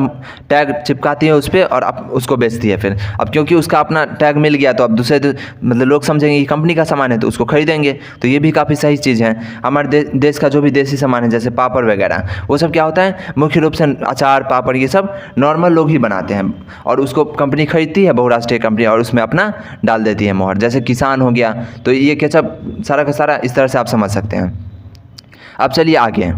टैग चिपकाती है उस पर और उसको बेचती है फिर। अब क्योंकि उसका अपना टैग मिल गया तो अब दूसरे मतलब लोग समझेंगे कि कंपनी का सामान है तो उसको खरीदेंगे। तो ये भी काफ़ी सही चीज़ है। हमारे देश का जो भी देसी सामान है जैसे पापड़ वगैरह, वो सब क्या होता है, मुख्य रूप से अचार, पापड़, ये सब नॉर्मल लोग ही बनाते हैं और उसको कंपनी खरीदती है, बहुराष्ट्रीय कंपनी, और उसमें अपना डाल देती है मोहर। जैसे किसान हो गया, तो ये क्या सब सारा का सारा इस तरह से आप समझ सकते हैं। अब चलिए आगे।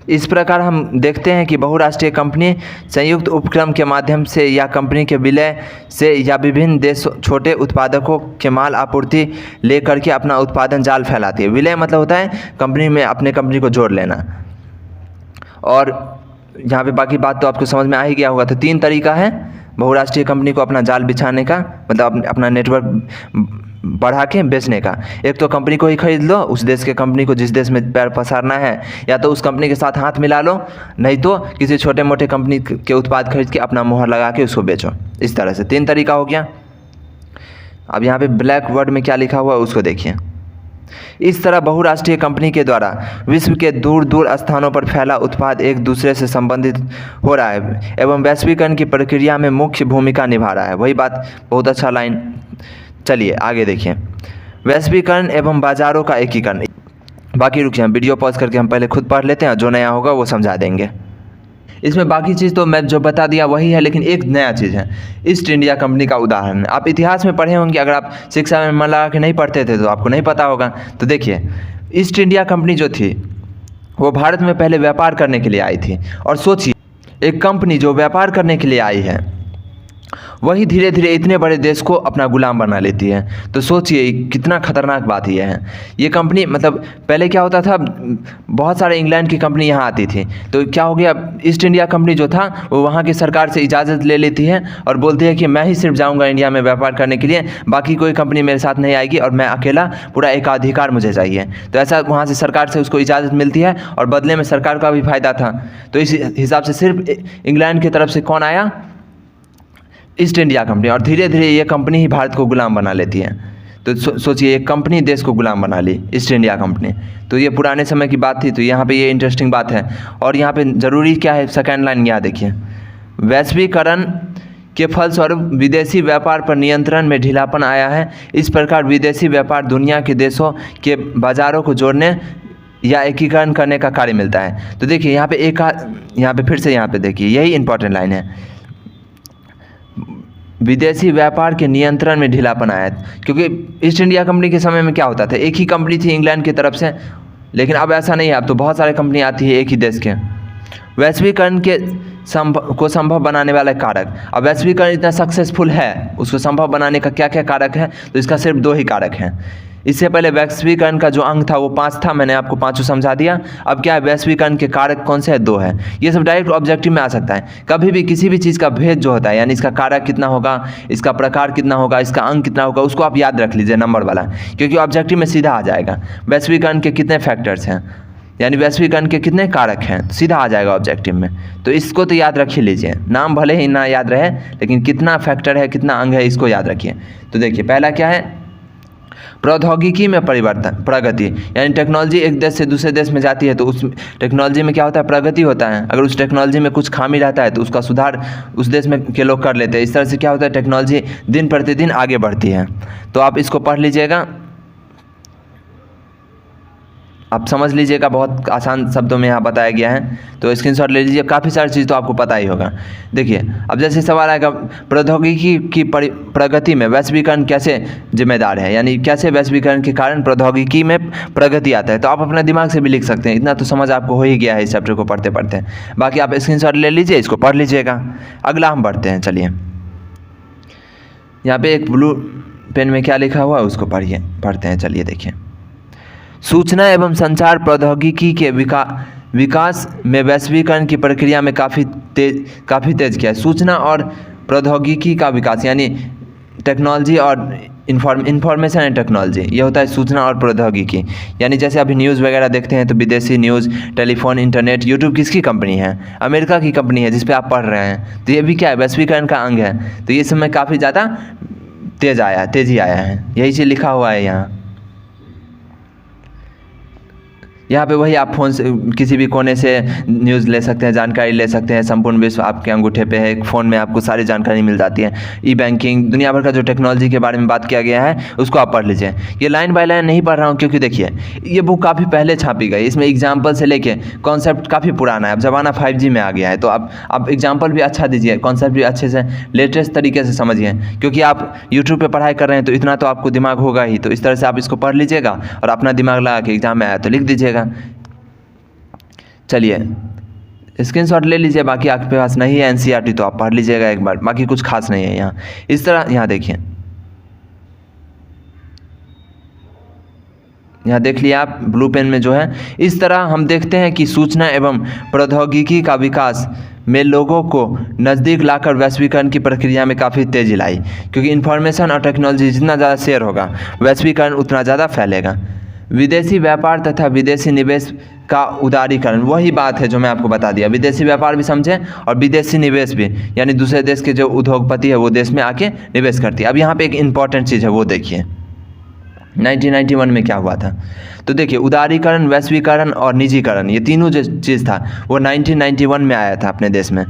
इस प्रकार हम देखते हैं कि बहुराष्ट्रीय कंपनी संयुक्त उपक्रम के माध्यम से या कंपनी के विलय से या विभिन्न देश छोटे उत्पादकों के माल आपूर्ति लेकर के अपना उत्पादन जाल फैलाती है। विलय मतलब होता है कंपनी में अपने कंपनी को जोड़ लेना। और यहाँ पे बाकी बात तो आपको समझ में आ ही गया होगा। तो तीन तरीका है बहुराष्ट्रीय कंपनी को अपना जाल बिछाने का, मतलब अपना नेटवर्क बढ़ा के बेचने का। एक तो कंपनी को ही खरीद लो, उस देश के कंपनी को जिस देश में पैर पसारना है, या तो उस कंपनी के साथ हाथ मिला लो, नहीं तो किसी छोटे मोटे कंपनी के उत्पाद खरीद के अपना मोहर लगा के उसको बेचो। इस तरह से तीन तरीका हो गया। अब यहाँ पे ब्लैक वर्ड में क्या लिखा हुआ है उसको देखिए। इस तरह बहुराष्ट्रीय कंपनी के द्वारा विश्व के दूर दूर स्थानों पर फैला उत्पाद एक दूसरे से संबंधित हो रहा है एवं वैश्वीकरण की प्रक्रिया में मुख्य भूमिका निभा रहा है। वही बात, बहुत अच्छा लाइन चलिए आगे देखिए, वैश्वीकरण एवं बाजारों का एकीकरण। बाकी रुकिए, हम वीडियो पॉज करके हम पहले खुद पढ़ लेते हैं, जो नया होगा वो समझा देंगे। इसमें बाकी चीज़ तो मैं जो बता दिया वही है, लेकिन एक नया चीज़ है, ईस्ट इंडिया कंपनी का उदाहरण। आप इतिहास में पढ़े होंगे, अगर आप शिक्षा में मन लगा के नहीं पढ़ते थे तो आपको नहीं पता होगा। तो देखिए, ईस्ट इंडिया कंपनी जो थी वो भारत में पहले व्यापार करने के लिए आई थी। और सोचिए, एक कंपनी जो व्यापार करने के लिए आई है वही धीरे धीरे इतने बड़े देश को अपना गुलाम बना लेती है। तो सोचिए कितना खतरनाक बात ये है। ये कंपनी मतलब पहले क्या होता था, बहुत सारे इंग्लैंड की कंपनी यहाँ आती थी, तो क्या हो गया, ईस्ट इंडिया कंपनी जो था वो वहाँ की सरकार से इजाज़त ले लेती है और बोलती है कि मैं ही सिर्फ जाऊँगा इंडिया में व्यापार करने के लिए, बाकी कोई कंपनी मेरे साथ नहीं आएगी और मैं अकेला पूरा एकाधिकार मुझे चाहिए। तो ऐसा वहाँ से सरकार से उसको इजाज़त मिलती है और बदले में सरकार का भी फ़ायदा था। तो इस हिसाब से सिर्फ इंग्लैंड की तरफ से कौन आया, ईस्ट इंडिया कंपनी, और धीरे धीरे ये कंपनी ही भारत को गुलाम बना लेती है। तो सोचिए, एक कंपनी देश को गुलाम बना ली, ईस्ट इंडिया कंपनी। तो ये पुराने समय की बात थी। तो यहाँ पे ये इंटरेस्टिंग बात है। और यहाँ पे ज़रूरी क्या है, सेकेंड लाइन यहाँ देखिए, वैश्वीकरण के फलस्वरूप विदेशी व्यापार पर नियंत्रण में ढीलापन आया है। इस प्रकार विदेशी व्यापार दुनिया के देशों के बाज़ारों को जोड़ने या एकीकरण करने का कार्य मिलता है। तो देखिए यहाँ पे यहाँ पे फिर से यहाँ पे देखिए, यही इंपॉर्टेंट लाइन है, विदेशी व्यापार के नियंत्रण में ढीलापन आया। क्योंकि ईस्ट इंडिया कंपनी के समय में क्या होता था, एक ही कंपनी थी इंग्लैंड की तरफ से, लेकिन अब ऐसा नहीं है, अब तो बहुत सारे कंपनी आती है एक ही देश के। वैश्वीकरण के संभव बनाने वाला कारक, अब वैश्वीकरण इतना सक्सेसफुल है, उसको संभव बनाने का क्या क्या कारक है, तो इसका सिर्फ 2 ही कारक हैं। इससे पहले वैश्वीकरण का जो अंग था वो 5 था, मैंने आपको 5 समझा दिया। अब क्या है, वैश्वीकरण के कारक कौन से हैं, 2 है। ये सब डायरेक्ट ऑब्जेक्टिव में आ सकता है। कभी भी किसी भी चीज़ का भेद जो होता है, यानी इसका कारक कितना होगा, इसका प्रकार कितना होगा, इसका अंग कितना होगा, उसको आप याद रख लीजिए नंबर वाला, क्योंकि ऑब्जेक्टिव में सीधा आ जाएगा। वैश्वीकरण के कितने फैक्टर्स हैं, यानी वैश्वीकरण के कितने कारक हैं, सीधा आ जाएगा ऑब्जेक्टिव में। तो इसको तो याद रख ही लीजिए, नाम भले ही ना याद रहे, लेकिन कितना फैक्टर है, कितना अंग है, इसको याद रखिए। तो देखिए, पहला क्या है, प्रौद्योगिकी में परिवर्तन, प्रगति, यानी टेक्नोलॉजी एक देश से दूसरे देश में जाती है तो उस टेक्नोलॉजी में क्या होता है, प्रगति होता है। अगर उस टेक्नोलॉजी में कुछ खामी रहता है तो उसका सुधार उस देश में के लोग कर लेते हैं। इस तरह से क्या होता है, टेक्नोलॉजी दिन प्रतिदिन आगे बढ़ती है। तो आप इसको पढ़ लीजिएगा, आप समझ लीजिएगा, बहुत आसान शब्दों में यहाँ बताया गया है। तो स्क्रीनशॉट ले लीजिए, काफ़ी सारी चीज़ तो आपको पता ही होगा। देखिए, अब जैसे सवाल आएगा, प्रौद्योगिकी की प्रगति में वैश्वीकरण कैसे जिम्मेदार है, यानी कैसे वैश्वीकरण के कारण प्रौद्योगिकी में प्रगति आता है। तो आप अपने दिमाग से भी लिख सकते हैं, इतना तो समझ आपको हो ही गया है इस चैप्टर को पढ़ते पढ़ते। बाकी आप स्क्रीनशॉट ले लीजिए, इसको पढ़ लीजिएगा। अगला हम बढ़ते हैं, चलिए यहाँ पे एक ब्लू पेन में क्या लिखा हुआ है उसको पढ़ते हैं। चलिए देखिए, सूचना एवं संचार प्रौद्योगिकी के विकास में वैश्वीकरण की प्रक्रिया में काफ़ी तेज किया है। सूचना और प्रौद्योगिकी का विकास, यानी टेक्नोलॉजी और इंफॉर्मेशन एंड टेक्नोलॉजी, ये होता है सूचना और प्रौद्योगिकी। यानी जैसे अभी न्यूज़ वगैरह देखते हैं तो विदेशी न्यूज़, टेलीफोन, इंटरनेट, यूट्यूब किसकी कंपनी है, अमेरिका की कंपनी है जिस पे आप पढ़ रहे हैं। तो ये भी क्या है, वैश्वीकरण का अंग है। तो ये समय काफ़ी ज़्यादा तेज़ी आया है, यही चीज़ लिखा हुआ है यहाँ पे वही आप फ़ोन से किसी भी कोने से न्यूज़ ले सकते हैं, जानकारी ले सकते हैं। संपूर्ण विश्व आपके अंगूठे पे है, फ़ोन में आपको सारी जानकारी मिल जाती है। ई बैंकिंग, दुनिया भर का जो टेक्नोलॉजी के बारे में बात किया गया है उसको आप पढ़ लीजिए। ये लाइन बाय लाइन नहीं पढ़ रहा हूँ, क्योंकि देखिए ये बुक काफ़ी पहले छापी गई, इसमें एग्जाम्पल से लेके कॉन्सेप्ट काफ़ी पुराना है। अब ज़माना 5G में आ गया है, तो आप एग्जाम्पल भी अच्छा दीजिए, कॉन्सेप्ट भी अच्छे से लेटेस्ट तरीके से समझिए। क्योंकि आप यूट्यूब पर पढ़ाई कर रहे हैं तो इतना तो आपको दिमाग होगा ही। तो इस तरह से आप इसको पढ़ लीजिएगा और अपना दिमाग लगा के एग्जाम में आया तो लिख दीजिएगा। चलिए स्क्रीनशॉट ले लीजिए, बाकी आपके पास नहीं है NCERT तो आप पढ़ लीजिएगा एक बार, बाकी कुछ खास नहीं है यहाँ। इस तरह यहाँ देखिए, यहाँ देख लिया आप ब्लू पेन में जो है। इस तरह हम देखते हैं कि सूचना एवं प्रौद्योगिकी का विकास में लोगों को नज़दीक लाकर वैश्वीकरण की प्रक्रिया में काफ़ी तेज़ी लाई। क्योंकि इन्फॉर्मेशन और टेक्नोलॉजी जितना ज़्यादा शेयर होगा, वैश्वीकरण उतना ज़्यादा फैलेगा। विदेशी व्यापार तथा विदेशी निवेश का उदारीकरण, वही बात है जो मैं आपको बता दिया। विदेशी व्यापार भी समझें और विदेशी निवेश भी, यानी दूसरे देश के जो उद्योगपति है वो देश में आके निवेश करती है। अब यहाँ पे एक इम्पॉर्टेंट चीज़ है, वो देखिए 1991 में क्या हुआ था। तो देखिए, उदारीकरण, वैश्वीकरण और निजीकरण, ये तीनों जो चीज़ था वो 1991 में आया था अपने देश में,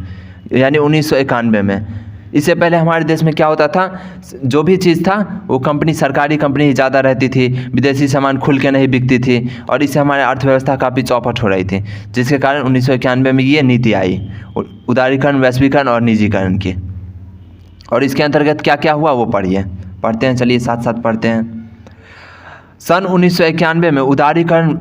यानी 1991 में। इससे पहले हमारे देश में क्या होता था, जो भी चीज़ था वो कंपनी, सरकारी कंपनी ही ज़्यादा रहती थी, विदेशी सामान खुल के नहीं बिकती थी और इससे हमारे अर्थव्यवस्था काफ़ी चौपट हो रही थी, जिसके कारण 1991 में ये नीति आई उदारीकरण, वैश्वीकरण और निजीकरण की। और इसके अंतर्गत क्या क्या हुआ वो पढ़ते हैं, चलिए साथ साथ पढ़ते हैं। सन 1991 में उदारीकरण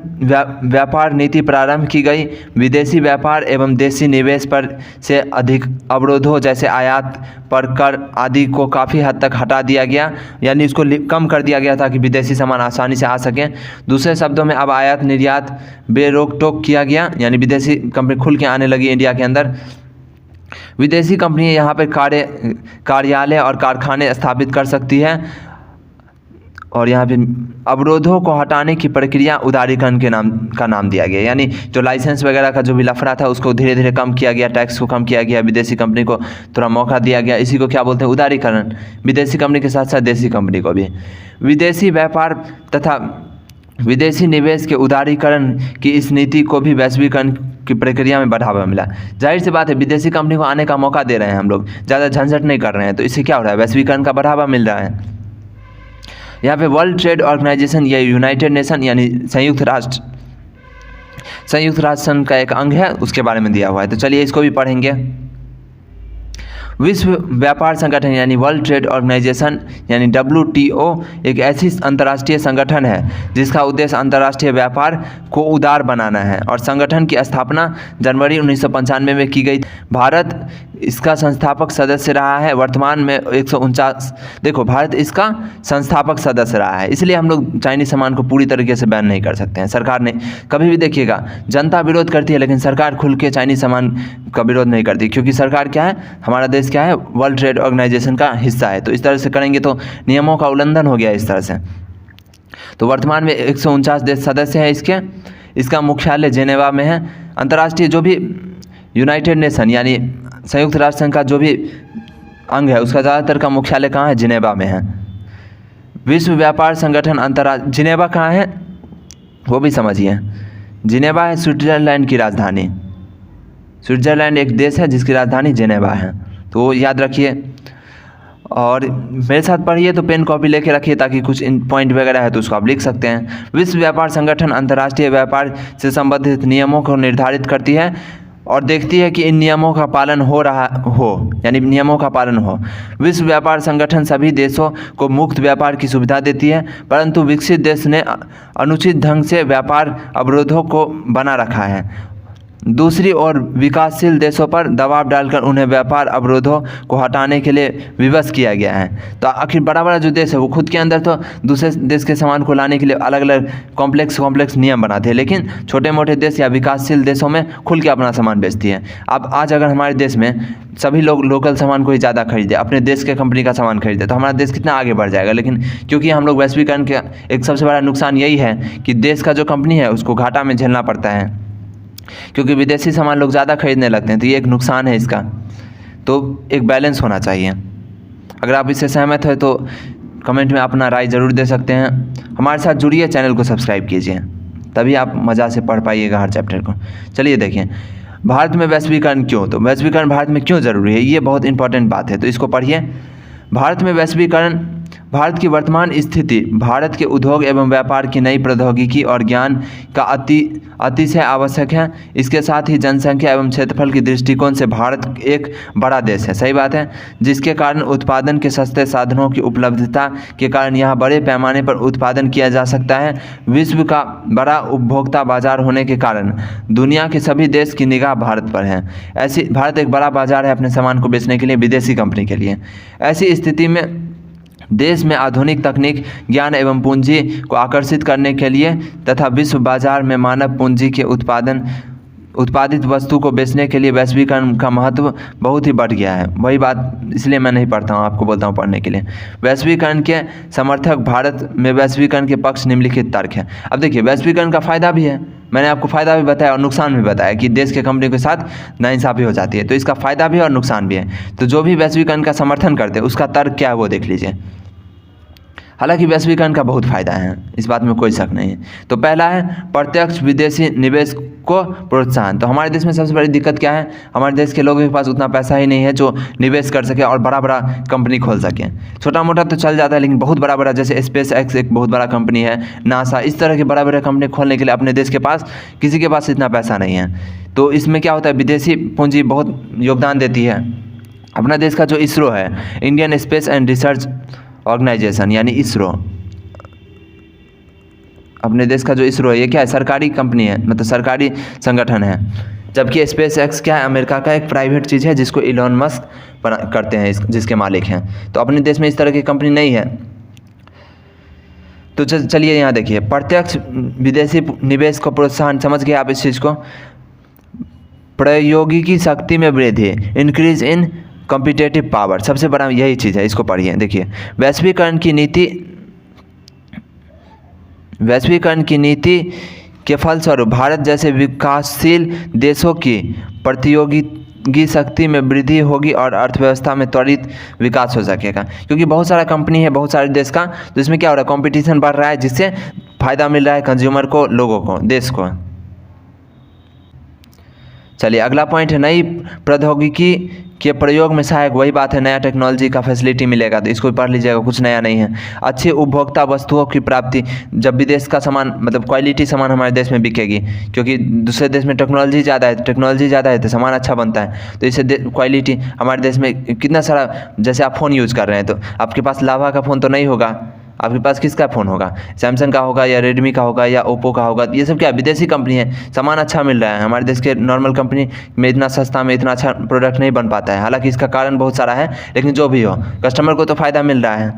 व्यापार नीति प्रारंभ की गई। विदेशी व्यापार एवं देशी निवेश पर से अधिक अवरोधों जैसे आयात पर कर आदि को काफ़ी हद तक हटा दिया गया, यानी इसको कम कर दिया गया ताकि विदेशी सामान आसानी से आ सकें। दूसरे शब्दों में अब आयात निर्यात बेरोक टोक किया गया, यानी विदेशी कंपनी खुल के आने लगी इंडिया के अंदर। विदेशी कंपनियां यहाँ पर कार्यालय और कारखाने स्थापित कर सकती है और यहाँ पे अवरोधों को हटाने की प्रक्रिया उदारीकरण के नाम दिया गया, यानी जो लाइसेंस वगैरह का जो भी लफड़ा था उसको धीरे धीरे कम किया गया, टैक्स को कम किया गया, विदेशी कंपनी को थोड़ा मौका दिया गया। इसी को क्या बोलते हैं, उदारीकरण। विदेशी कंपनी के साथ साथ देशी कंपनी को भी। विदेशी व्यापार तथा विदेशी निवेश के उदारीकरण की इस नीति को भी वैश्वीकरण की प्रक्रिया में बढ़ावा मिला। जाहिर सी बात है, विदेशी कंपनी को आने का मौका दे रहे हैं हम लोग, ज़्यादा झंझट नहीं कर रहे हैं, तो इससे क्या हो रहा है, वैश्वीकरण का बढ़ावा मिल रहा है। यहाँ पे वर्ल्ड ट्रेड ऑर्गेनाइजेशन या यूनाइटेड नेशन यानी संयुक्त राष्ट्र संघ का एक अंग है, उसके बारे में दिया हुआ है, तो चलिए इसको भी पढ़ेंगे। विश्व व्यापार संगठन यानी वर्ल्ड ट्रेड ऑर्गेनाइजेशन यानी WTO एक ऐसी अंतर्राष्ट्रीय संगठन है जिसका उद्देश्य अंतर्राष्ट्रीय व्यापार को उदार बनाना है और संगठन की स्थापना जनवरी 1995 में की गई। भारत इसका संस्थापक सदस्य रहा है। वर्तमान में 149, देखो भारत इसका संस्थापक सदस्य रहा है, इसलिए हम लोग चाइनीज सामान को पूरी तरीके से बैन नहीं कर सकते हैं। सरकार ने कभी भी, देखिएगा, जनता विरोध करती है लेकिन सरकार खुल के चाइनीज सामान का विरोध नहीं करती, क्योंकि सरकार क्या है, हमारा देश क्या है, वर्ल्ड ट्रेड ऑर्गेनाइजेशन का हिस्सा है। तो इस तरह से करेंगे तो नियमों का उल्लंघन हो गया इस तरह से। तो वर्तमान में 149 देश सदस्य हैं इसका मुख्यालय जेनेवा में है। अंतर्राष्ट्रीय जो भी यूनाइटेड नेशन यानी संयुक्त राष्ट्र संघ का जो भी अंग है उसका ज़्यादातर का मुख्यालय कहाँ है, जिनेवा में है। विश्व व्यापार संगठन जिनेवा कहाँ है वो भी समझिए। जिनेवा है स्विट्ज़रलैंड की राजधानी। स्विट्ज़रलैंड एक देश है जिसकी राजधानी जिनेवा है, तो याद रखिए। और मेरे साथ पढ़िए, तो पेन कॉपी लेके रखिए ताकि कुछ पॉइंट वगैरह है तो उसको आप लिख सकते हैं। विश्व व्यापार संगठन अंतर्राष्ट्रीय व्यापार से संबंधित नियमों को निर्धारित करती है और देखती है कि इन नियमों का पालन यानी नियमों का पालन हो। विश्व व्यापार संगठन सभी देशों को मुक्त व्यापार की सुविधा देती है, परंतु विकसित देश ने अनुचित ढंग से व्यापार अवरोधों को बना रखा है। दूसरी ओर विकासशील देशों पर दबाव डालकर उन्हें व्यापार अवरोधों को हटाने के लिए विवश किया गया है। तो आखिर बड़ा जो देश है वो खुद के अंदर तो दूसरे देश के सामान को लाने के लिए अलग अलग कॉम्प्लेक्स नियम बनाते हैं, लेकिन छोटे मोटे देश या विकासशील देशों में खुल के अपना सामान बेचती है। अब आज अगर हमारे देश में सभी लोग लोकल सामान को ही ज़्यादा खरीदे, अपने देश के कंपनी का सामान खरीदे, तो हमारा देश कितना आगे बढ़ जाएगा। लेकिन क्योंकि हम लोग वैश्वीकरण के एक सबसे बड़ा नुकसान यही है कि देश का जो कंपनी है उसको घाटा में झेलना पड़ता है, क्योंकि विदेशी सामान लोग ज़्यादा खरीदने लगते हैं, तो ये एक नुकसान है इसका। तो एक बैलेंस होना चाहिए। अगर आप इससे सहमत हैं तो कमेंट में अपना राय ज़रूर दे सकते हैं। हमारे साथ जुड़िए, चैनल को सब्सक्राइब कीजिए, तभी आप मज़ा से पढ़ पाइएगा हर चैप्टर को। चलिए देखिए, भारत में वैश्वीकरण क्यों, तो वैश्वीकरण भारत में क्यों ज़रूरी है, ये बहुत इंपॉर्टेंट बात है, तो इसको पढ़िए। भारत में वैश्वीकरण, भारत की वर्तमान स्थिति भारत के उद्योग एवं व्यापार की नई प्रौद्योगिकी और ज्ञान का अतिशय आवश्यक है। इसके साथ ही जनसंख्या एवं क्षेत्रफल की दृष्टिकोण से भारत एक बड़ा देश है, सही बात है, जिसके कारण उत्पादन के सस्ते साधनों की उपलब्धता के कारण यहाँ बड़े पैमाने पर उत्पादन किया जा सकता है। विश्व का बड़ा उपभोक्ता बाजार होने के कारण दुनिया के सभी देश की निगाह भारत पर है। ऐसी भारत एक बड़ा बाजार है अपने सामान को बेचने के लिए विदेशी कंपनी के लिए। ऐसी स्थिति में देश में आधुनिक तकनीक, ज्ञान एवं पूंजी को आकर्षित करने के लिए तथा विश्व बाजार में मानव पूंजी के उत्पादित वस्तु को बेचने के लिए वैश्वीकरण का महत्व बहुत ही बढ़ गया है। वही बात इसलिए मैं नहीं पढ़ता हूँ, आपको बोलता हूँ पढ़ने के लिए। वैश्वीकरण के समर्थक भारत में वैश्वीकरण के पक्ष निम्नलिखित तर्क है। अब देखिए, वैश्वीकरण का फ़ायदा भी है, मैंने आपको फ़ायदा भी बताया और नुकसान भी बताया कि देश के कंपनी के साथ नाइंसाफ़ी हो जाती है, तो इसका फ़ायदा भी है और नुकसान भी है। तो जो भी वैश्वीकरण का समर्थन करते हैं उसका तर्क क्या है वो देख लीजिए। हालांकि वैश्वीकरण का बहुत फ़ायदा है, इस बात में कोई शक नहीं है। तो पहला है प्रत्यक्ष विदेशी निवेश को प्रोत्साहन। तो हमारे देश में सबसे बड़ी दिक्कत क्या है, हमारे देश के लोगों के पास उतना पैसा ही नहीं है जो निवेश कर सके और बड़ा बड़ा कंपनी खोल सके। छोटा मोटा तो चल जाता है, लेकिन बहुत बड़ा बड़ा, जैसे स्पेस एक्स एक बहुत बड़ा कंपनी है, नासा, इस तरह के बड़ा बड़ा कंपनी खोलने के लिए अपने देश के पास किसी के पास इतना पैसा नहीं है। तो इसमें क्या होता है, विदेशी पूंजी बहुत योगदान देती है। अपना देश का जो इसरो है, Indian Space and Research Organisation यानी इसरो, अपने देश का जो इसरो है ये क्या है, सरकारी कंपनी है, मतलब सरकारी संगठन है। जबकि स्पेस एक्स क्या है, अमेरिका का एक प्राइवेट चीज़ है जिसको इलॉन मस्क करते हैं, जिसके मालिक हैं। तो अपने देश में इस तरह की कंपनी नहीं है। तो चलिए यहाँ देखिए, प्रत्यक्ष विदेशी निवेश को प्रोत्साहन, समझ गए आप इस चीज़ को। प्रौद्योगिकी शक्ति में वृद्धि, इंक्रीज इन कॉम्पिटिटिव पावर, सबसे बड़ा यही चीज़ है, इसको पढ़िए। देखिए, वैश्वीकरण की नीति के फलस्वरूप भारत जैसे विकासशील देशों की प्रतियोगी शक्ति में वृद्धि होगी और अर्थव्यवस्था में त्वरित विकास हो सकेगा। क्योंकि बहुत सारा कंपनी है बहुत सारे देश का, तो इसमें क्या हो रहा है, कंपटीशन बढ़ रहा है, जिससे फ़ायदा मिल रहा है कंज्यूमर को, लोगों को, देश को। चलिए अगला पॉइंट है नई प्रौद्योगिकी के प्रयोग में सहायक, वही बात है, नया टेक्नोलॉजी का फैसिलिटी मिलेगा, तो इसको पढ़ लीजिएगा, कुछ नया नहीं है। अच्छे उपभोक्ता वस्तुओं की प्राप्ति, जब विदेश का सामान, मतलब क्वालिटी सामान हमारे देश में बिकेगी, क्योंकि दूसरे देश में टेक्नोलॉजी ज़्यादा है, तो सामान अच्छा बनता है, तो इससे क्वालिटी हमारे देश में कितना सारा, जैसे आप फ़ोन यूज़ कर रहे हैं, तो आपके पास लावा का फ़ोन तो नहीं होगा, आपके पास किसका फ़ोन होगा, सैमसंग का होगा या रेडमी का होगा या ओप्पो का होगा। ये सब क्या विदेशी कंपनी है, सामान अच्छा मिल रहा है। हमारे देश के नॉर्मल कंपनी में इतना सस्ता में इतना अच्छा प्रोडक्ट नहीं बन पाता है। हालांकि इसका कारण बहुत सारा है, लेकिन जो भी हो, कस्टमर को तो फ़ायदा मिल रहा है,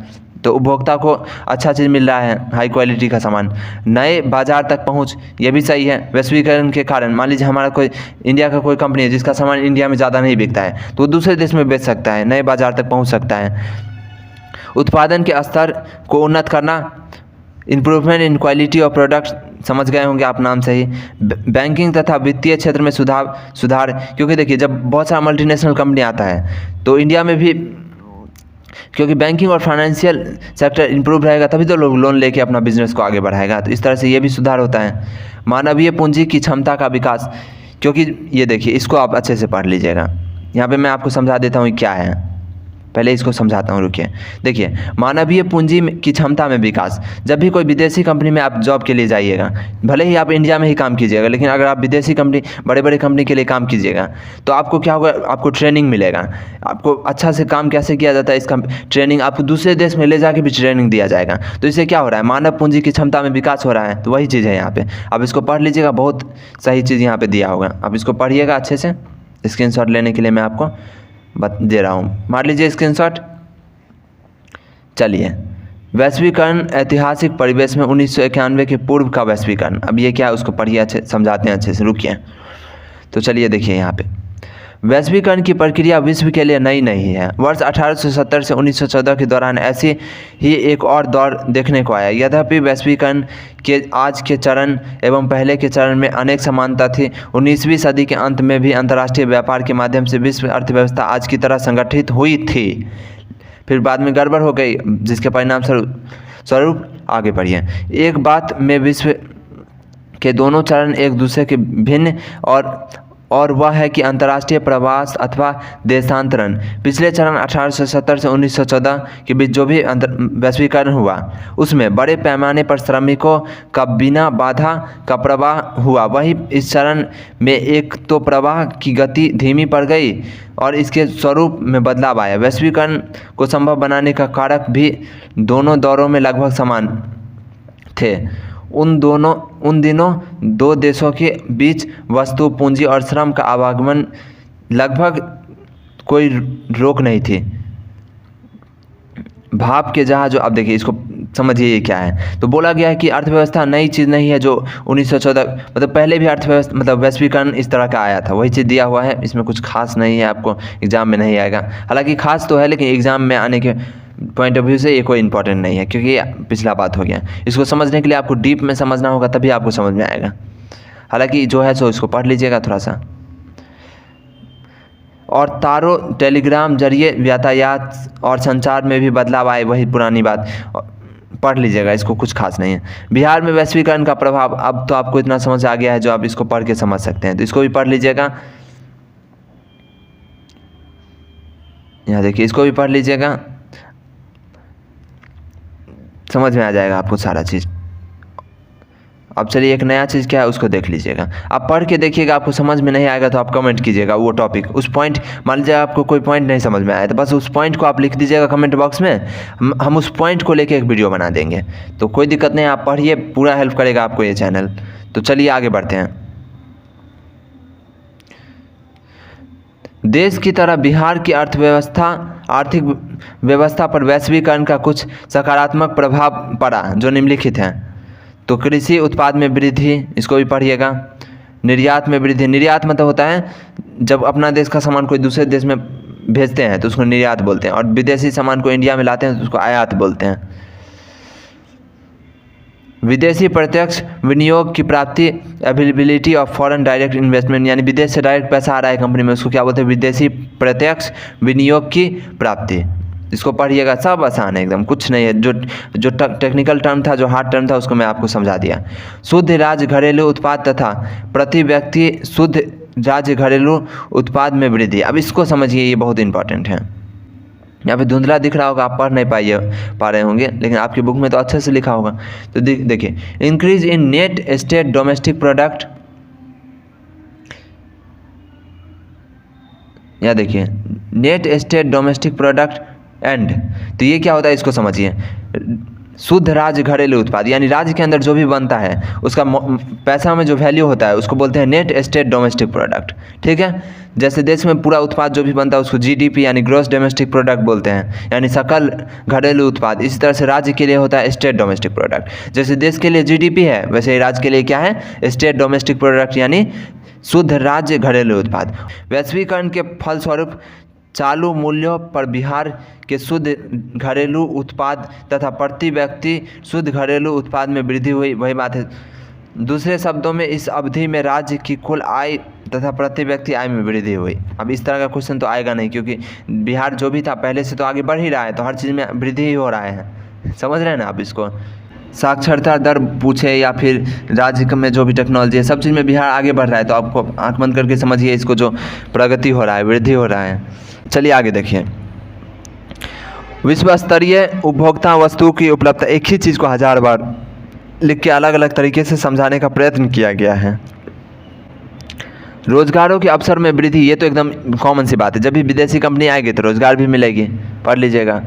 तो उपभोक्ता को अच्छा चीज़ मिल रहा है, हाई क्वालिटी का सामान। नए बाज़ार तक पहुँच, ये भी सही है। वैश्वीकरण के कारण मान लीजिए हमारा कोई इंडिया का कोई कंपनी है जिसका सामान इंडिया में ज़्यादा नहीं बिकता है, तो वो दूसरे देश में बेच सकता है, नए बाज़ार तक पहुँच सकता है। उत्पादन के स्तर को उन्नत करना, improvement in quality of products, समझ गए होंगे आप नाम से ही। बैंकिंग तथा वित्तीय क्षेत्र में सुधार, क्योंकि देखिए जब बहुत सारा मल्टीनेशनल कंपनी आता है तो इंडिया में भी, क्योंकि बैंकिंग और फाइनेंशियल सेक्टर इंप्रूव रहेगा तभी तो लोग लोन लेके अपना बिजनेस को आगे बढ़ाएगा, तो इस तरह से ये भी सुधार होता है। मानवीय पूंजी की क्षमता का विकास, क्योंकि ये देखिए, इसको आप अच्छे से पढ़ लीजिएगा। यहाँ पे मैं आपको समझा देता हूँ क्या है, पहले इसको समझाता हूँ, रुकिए। देखिए, मानवीय पूंजी की क्षमता में विकास, जब भी कोई विदेशी कंपनी में आप जॉब के लिए जाइएगा, भले ही आप इंडिया में ही काम कीजिएगा, लेकिन अगर आप विदेशी कंपनी, बड़े बड़े कंपनी के लिए काम कीजिएगा, तो आपको क्या होगा, आपको ट्रेनिंग मिलेगा, आपको अच्छा से काम कैसे किया जाता है इसका ट्रेनिंग, आपको दूसरे देश में ले जाके भी ट्रेनिंग दिया जाएगा। तो इससे क्या हो रहा है, मानव पूंजी की क्षमता में विकास हो रहा है। तो वही चीज़ है यहाँ पे, आप इसको पढ़ लीजिएगा, बहुत सही चीज़ यहाँ पर दिया होगा, आप इसको पढ़िएगा अच्छे से। स्क्रीनशॉट लेने के लिए मैं आपको दे रहा हूँ, मार लीजिए स्क्रीनशॉट। चलिए, वैश्वीकरण ऐतिहासिक परिवेश में 1991 के पूर्व का वैश्वीकरण, अब ये क्या है उसको पढ़िए, अच्छे समझाते हैं अच्छे से, रुकिए। तो चलिए देखिए यहाँ पे, वैश्वीकरण की प्रक्रिया विश्व के लिए नई नहीं है। वर्ष 1870 से 1914 के दौरान ऐसी ही एक और दौर देखने को आया। यद्यपि वैश्वीकरण के आज के चरण एवं पहले के चरण में अनेक समानता थी। 19वीं सदी के अंत में भी अंतर्राष्ट्रीय व्यापार के माध्यम से विश्व अर्थव्यवस्था आज की तरह संगठित हुई थी, फिर बाद में गड़बड़ हो गई, जिसके परिणाम स्वरूप आगे बढ़िए। एक बात में विश्व के दोनों चरण एक दूसरे के भिन्न और वह है कि अंतर्राष्ट्रीय प्रवास अथवा देशांतरण। पिछले चरण 1870 से 1914 के बीच जो भी वैश्वीकरण हुआ, उसमें बड़े पैमाने पर श्रमिकों का बिना बाधा का प्रवाह हुआ। वही इस चरण में एक तो प्रवाह की गति धीमी पड़ गई और इसके स्वरूप में बदलाव आया। वैश्वीकरण को संभव बनाने का कारक भी दोनों दौरों में लगभग समान थे। उन दिनों दो देशों के बीच वस्तु, पूंजी और श्रम का आवागमन लगभग कोई रोक नहीं थी। भाप के जहाज, अब देखिए इसको समझिए ये क्या है। तो बोला गया है कि अर्थव्यवस्था नई चीज़ नहीं है जो 1914, मतलब पहले भी अर्थव्यवस्था, मतलब वैश्वीकरण इस तरह का आया था, वही चीज़ दिया हुआ है। इसमें कुछ खास नहीं है, आपको एग्ज़ाम में नहीं आएगा। हालांकि खास तो है, लेकिन एग्ज़ाम में आने के पॉइंट ऑफ व्यू से ये कोई इंपॉर्टेंट नहीं है, क्योंकि ये पिछला बात हो गया। इसको समझने के लिए आपको डीप में समझना होगा, तभी आपको समझ में आएगा। हालांकि जो है सो इसको पढ़ लीजिएगा थोड़ा सा। और तारों, टेलीग्राम जरिए यातायात और संचार में भी बदलाव आए, वही पुरानी बात। पढ़ लीजिएगा, इसको कुछ खास नहीं है। बिहार में वैश्वीकरण का प्रभाव, अब तो आपको इतना समझ आ गया है जो आप इसको पढ़ के समझ सकते हैं, तो इसको भी पढ़ लीजिएगा। यहाँ देखिए, इसको भी पढ़ लीजिएगा, समझ में आ जाएगा आपको सारा चीज़। अब चलिए एक नया चीज़ क्या है उसको देख लीजिएगा। आप पढ़ के देखिएगा, आपको समझ में नहीं आएगा तो आप कमेंट कीजिएगा वो टॉपिक, उस पॉइंट, मान लीजिए आपको कोई पॉइंट नहीं समझ में आया तो बस उस पॉइंट को आप लिख दीजिएगा कमेंट बॉक्स में, हम उस पॉइंट को लेके एक वीडियो बना देंगे। तो कोई दिक्कत नहीं, आप पढ़िए, पूरा हेल्प करेगा आपको ये चैनल। तो चलिए आगे बढ़ते हैं। देश की तरह बिहार की आर्थिक व्यवस्था पर वैश्वीकरण का कुछ सकारात्मक प्रभाव पड़ा जो निम्नलिखित हैं। तो कृषि उत्पाद में वृद्धि, इसको भी पढ़िएगा। निर्यात में वृद्धि, निर्यात मतलब होता है जब अपना देश का सामान कोई दूसरे देश में भेजते हैं तो उसको निर्यात बोलते हैं, और विदेशी सामान को इंडिया में लाते हैं तो उसको आयात बोलते हैं। विदेशी प्रत्यक्ष विनियोग की प्राप्ति, availability of foreign direct investment, यानी विदेश से डायरेक्ट पैसा आ रहा है कंपनी में, उसको क्या बोलते हैं, विदेशी प्रत्यक्ष विनियोग की प्राप्ति। इसको पढ़िएगा, सब आसान है एकदम, कुछ नहीं है। जो टेक्निकल टर्म था, जो हार्ड टर्म था, उसको मैं आपको समझा दिया। शुद्ध राज्य घरेलू उत्पाद तथा प्रति व्यक्ति शुद्ध राज्य घरेलू उत्पाद में वृद्धि। अब इसको समझिए, ये बहुत इंपॉर्टेंट है। यहाँ पे धुंधला दिख रहा होगा, आप पढ़ नहीं पा रहे होंगे, लेकिन आपकी बुक में तो अच्छे से लिखा होगा। तो देखिए, increase in net state domestic product, यहाँ देखिए net state domestic product and, तो ये क्या होता है इसको समझिए। शुद्ध राज्य घरेलू उत्पाद, यानी राज्य के अंदर जो भी बनता है उसका पैसा में जो वैल्यू होता है उसको बोलते हैं नेट स्टेट डोमेस्टिक प्रोडक्ट, ठीक है। जैसे देश में पूरा उत्पाद जो भी बनता है उसको जीडीपी यानी ग्रॉस डोमेस्टिक प्रोडक्ट बोलते हैं, यानी सकल घरेलू उत्पाद। इसी तरह से राज्य के लिए होता है स्टेट डोमेस्टिक प्रोडक्ट। जैसे देश के लिए जीडीपी है, वैसे ही राज्य के लिए क्या है, स्टेट डोमेस्टिक प्रोडक्ट यानी शुद्ध राज्य घरेलू उत्पाद। वैश्वीकरण के फलस्वरूप चालू मूल्यों पर बिहार के शुद्ध घरेलू उत्पाद तथा प्रति व्यक्ति शुद्ध घरेलू उत्पाद में वृद्धि हुई, वही बात है। दूसरे शब्दों में इस अवधि में राज्य की कुल आय तथा प्रति व्यक्ति आय में वृद्धि हुई। अब इस तरह का क्वेश्चन तो आएगा नहीं, क्योंकि बिहार जो भी था पहले से तो आगे बढ़ ही रहा है, तो हर चीज़ में वृद्धि ही हो रहा है, समझ रहे हैं ना आप इसको। साक्षरता दर पूछे या फिर राज्य में जो भी टेक्नोलॉजी है, सब चीज़ में बिहार आगे बढ़ रहा है, तो आपको आंख बंद करके समझिए इसको, जो प्रगति हो रहा है, वृद्धि हो रहा है। चलिए आगे देखिए। विश्व स्तरीय उपभोक्ता वस्तु की उपलब्धता, एक ही चीज़ को 1000 बार लिख के अलग अलग तरीके से समझाने का प्रयत्न किया गया है। रोजगारों के अवसर में वृद्धि, ये तो एकदम कॉमन सी बात है, जब भी विदेशी कंपनी आएगी तो रोजगार भी मिलेगी, पढ़ लीजिएगा।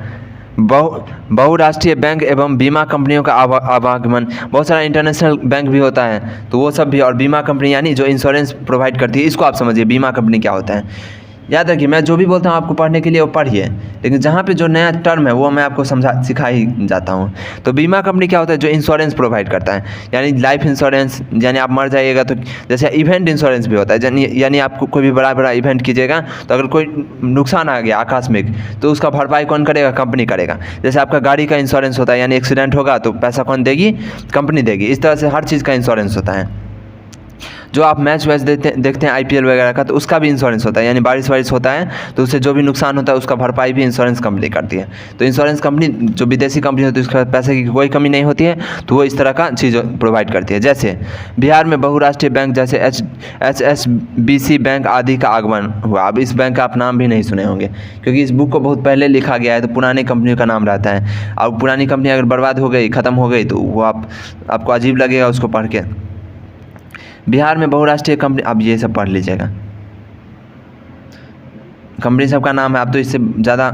बहुराष्ट्रीय बैंक एवं बीमा कंपनियों का आवागमन, बहुत सारा इंटरनेशनल बैंक भी होता है तो वो सब भी, और बीमा कंपनी यानी जो इंश्योरेंस प्रोवाइड करती है, इसको आप समझिए बीमा कंपनी क्या होता है। याद रखिए, मैं जो भी बोलता हूँ आपको पढ़ने के लिए वो पढ़िए, लेकिन जहाँ पे जो नया टर्म है वो मैं आपको सिखा ही जाता हूँ। तो बीमा कंपनी क्या होता है, जो इंश्योरेंस प्रोवाइड करता है, यानी लाइफ इंश्योरेंस, यानी आप मर जाइएगा तो, जैसे इवेंट इंश्योरेंस भी होता है, यानी आपको कोई भी बड़ा इवेंट कीजिएगा तो अगर कोई नुकसान आ गया आकस्मिक तो उसका भरपाई कौन करेगा, कंपनी करेगा। जैसे आपका गाड़ी का इंश्योरेंस होता है, यानी एक्सीडेंट होगा तो पैसा कौन देगी, कंपनी देगी। इस तरह से हर चीज़ का इंश्योरेंस होता है। जो आप मैच देखते हैं आईपीएल वगैरह का, तो उसका भी इंश्योरेंस होता है, यानी बारिश होता है तो उससे जो भी नुकसान होता है उसका भरपाई भी इंश्योरेंस कंपनी करती है। तो इंश्योरेंस कंपनी जो विदेशी कंपनी होती है उसके पास पैसे की कोई कमी नहीं होती है, तो वो इस तरह का चीज़ प्रोवाइड करती है। जैसे बिहार में बहुराष्ट्रीय बैंक जैसे HSBC बैंक आदि का आगमन हुआ। अब इस बैंक का आप नाम भी नहीं सुने होंगे, क्योंकि इस बुक को बहुत पहले लिखा गया है, तो पुरानी कंपनियों का नाम रहता है। अब पुरानी कंपनी अगर बर्बाद हो गई, ख़त्म हो गई, तो वो आपको अजीब लगेगा उसको पढ़ के। बिहार में बहुराष्ट्रीय कंपनी, अब ये सब पढ़ लीजिएगा, कंपनी सब का नाम है। अब तो इससे ज़्यादा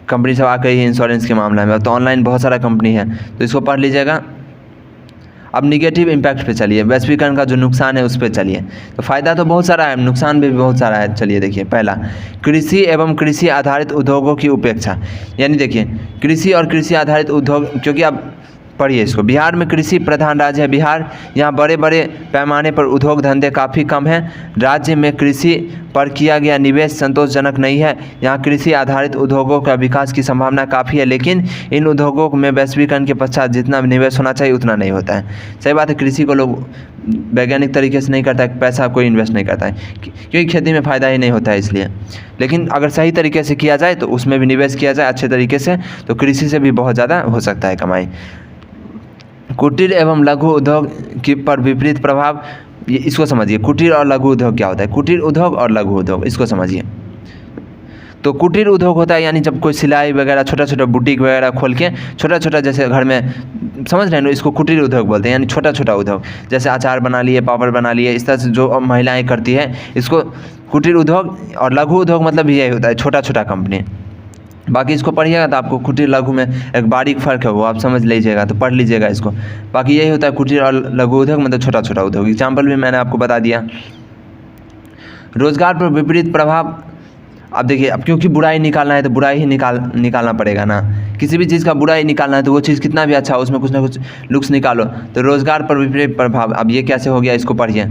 कंपनी सब आ गई है इंश्योरेंस के मामले में, अब तो ऑनलाइन बहुत सारा कंपनी है, तो इसको पढ़ लीजिएगा। अब निगेटिव इम्पैक्ट पे चलिए, वैश्वीकरण का जो नुकसान है उस पर चलिए। तो फ़ायदा तो बहुत सारा है, नुकसान भी बहुत सारा है। चलिए देखिए, पहला, कृषि एवं कृषि आधारित उद्योगों की उपेक्षा, यानी देखिए कृषि और कृषि आधारित उद्योग, क्योंकि अब पढ़िए इसको। बिहार में कृषि प्रधान राज्य है बिहार, यहाँ बड़े बड़े पैमाने पर उद्योग धंधे काफ़ी कम हैं। राज्य में कृषि पर किया गया निवेश संतोषजनक नहीं है। यहाँ कृषि आधारित उद्योगों का विकास की संभावना काफ़ी है, लेकिन इन उद्योगों में वैश्वीकरण के पश्चात जितना निवेश होना चाहिए उतना नहीं होता है। सही बात है, कृषि को लोग वैज्ञानिक तरीके से नहीं करता है, पैसा कोई इन्वेस्ट नहीं करता है क्योंकि खेती में फ़ायदा ही नहीं होता है इसलिए। लेकिन अगर सही तरीके से किया जाए तो उसमें भी निवेश किया जाए अच्छे तरीके से तो कृषि से भी बहुत ज़्यादा हो सकता है कमाई। कुटीर एवं लघु उद्योग की पर विपरीत प्रभाव, ये इसको समझिए। कुटीर और लघु उद्योग क्या होता है? कुटीर उद्योग और लघु उद्योग, इसको समझिए। तो कुटीर उद्योग होता है यानी जब कोई सिलाई वगैरह छोटा छोटा बुटीक वगैरह खोल के छोटा छोटा, जैसे घर में, समझ रहे हैं ना, इसको कुटीर उद्योग बोलते हैं। यानी छोटा छोटा उद्योग, जैसे अचार बना लिए, पापड़ बना लिए, इस तरह से जो महिलाएं करती है इसको कुटीर उद्योग। और लघु उद्योग मतलब यही होता है, छोटा छोटा कंपनी। बाकी इसको पढ़िएगा तो आपको कुटीर लघु में एक बारीक फ़र्क है, वो आप समझ लीजिएगा, तो पढ़ लीजिएगा इसको। बाकी यही होता है कुटीर और लघु उद्योग मतलब छोटा छोटा उद्योग। एग्जाम्पल भी मैंने आपको बता दिया। रोजगार पर विपरीत प्रभाव, अब देखिए, अब क्योंकि बुराई निकालना है तो बुराई ही निकालना पड़ेगा ना। किसी भी चीज़ का बुराई निकालना है तो वो चीज़ कितना भी अच्छा हो उसमें कुछ ना कुछ लुक्स निकालो। तो रोजगार पर विपरीत प्रभाव, अब ये कैसे हो गया इसको पढ़िए।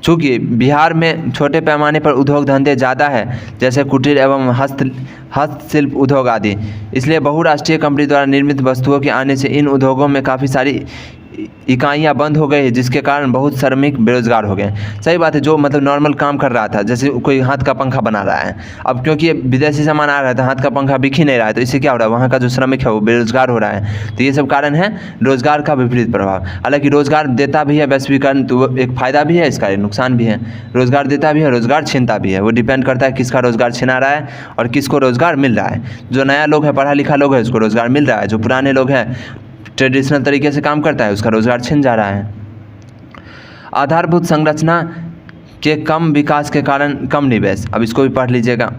चूँकि बिहार में छोटे पैमाने पर उद्योग धंधे ज़्यादा है, जैसे कुटीर एवं हस्तशिल्प उद्योग आदि, इसलिए बहुराष्ट्रीय कंपनी द्वारा निर्मित वस्तुओं के आने से इन उद्योगों में काफ़ी सारी इकाइयाँ बंद हो गई, जिसके कारण बहुत श्रमिक बेरोजगार हो गए। सही बात है, जो मतलब नॉर्मल काम कर रहा था, जैसे कोई हाथ का पंखा बना रहा है, अब क्योंकि विदेशी सामान आ रहा था, हाथ का पंखा बिक ही नहीं रहा है, तो इससे क्या हो रहा है, वहाँ का जो श्रमिक है वो बेरोजगार हो रहा है। तो ये सब कारण है रोजगार का विपरीत प्रभाव। हालांकि रोजगार देता भी है वैश्वीकरण, तो एक फ़ायदा भी है इसका, नुकसान भी है। रोजगार देता भी है, रोजगार छीनता भी है, वो डिपेंड करता है किसका रोजगार छिना रहा है और किसको रोजगार मिल रहा है। जो नया लोग है, पढ़ा लिखा लोग है, उसको रोजगार मिल रहा है। जो पुराने लोग हैं, ट्रेडिशनल तरीके से काम करता है, उसका रोजगार छिन जा रहा है। आधारभूत संरचना के कम विकास के कारण कम निवेश, अब इसको भी पढ़ लीजिएगा।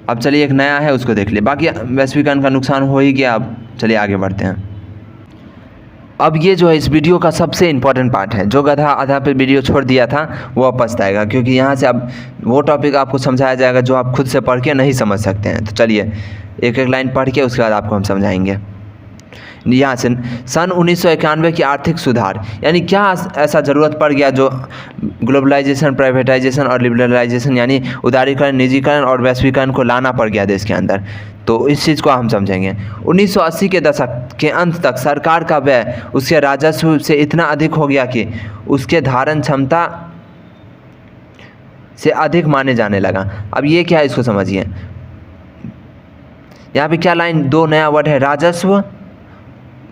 अब चलिए एक नया है उसको देख लिए। बाकी वैश्वीकरण का नुकसान हो ही गया। अब चलिए आगे बढ़ते हैं। अब ये जो है इस वीडियो का सबसे इम्पॉर्टेंट पार्ट है। जो गधा आधा पे वीडियो छोड़ दिया था वो अब पछताएगा, क्योंकि यहाँ से अब वो टॉपिक आपको समझाया जाएगा जो आप खुद से पढ़ के नहीं समझ सकते हैं। तो चलिए एक एक लाइन पढ़ के उसके बाद आपको हम समझाएंगे। यहाँ से सन 1991 की आर्थिक सुधार, यानी क्या ऐसा ज़रूरत पड़ गया जो ग्लोबलाइजेशन, प्राइवेटाइजेशन और लिबरलाइजेशन यानी उदारीकरण, निजीकरण और वैश्वीकरण को लाना पड़ गया देश के अंदर। तो इस चीज़ को हम समझेंगे। 1980 के दशक के अंत तक सरकार का व्यय उसके राजस्व से इतना अधिक हो गया कि उसके धारण क्षमता से अधिक माने जाने लगा। अब ये क्या है इसको समझिए। यहाँ पे क्या लाइन, दो नया वर्ड है, राजस्व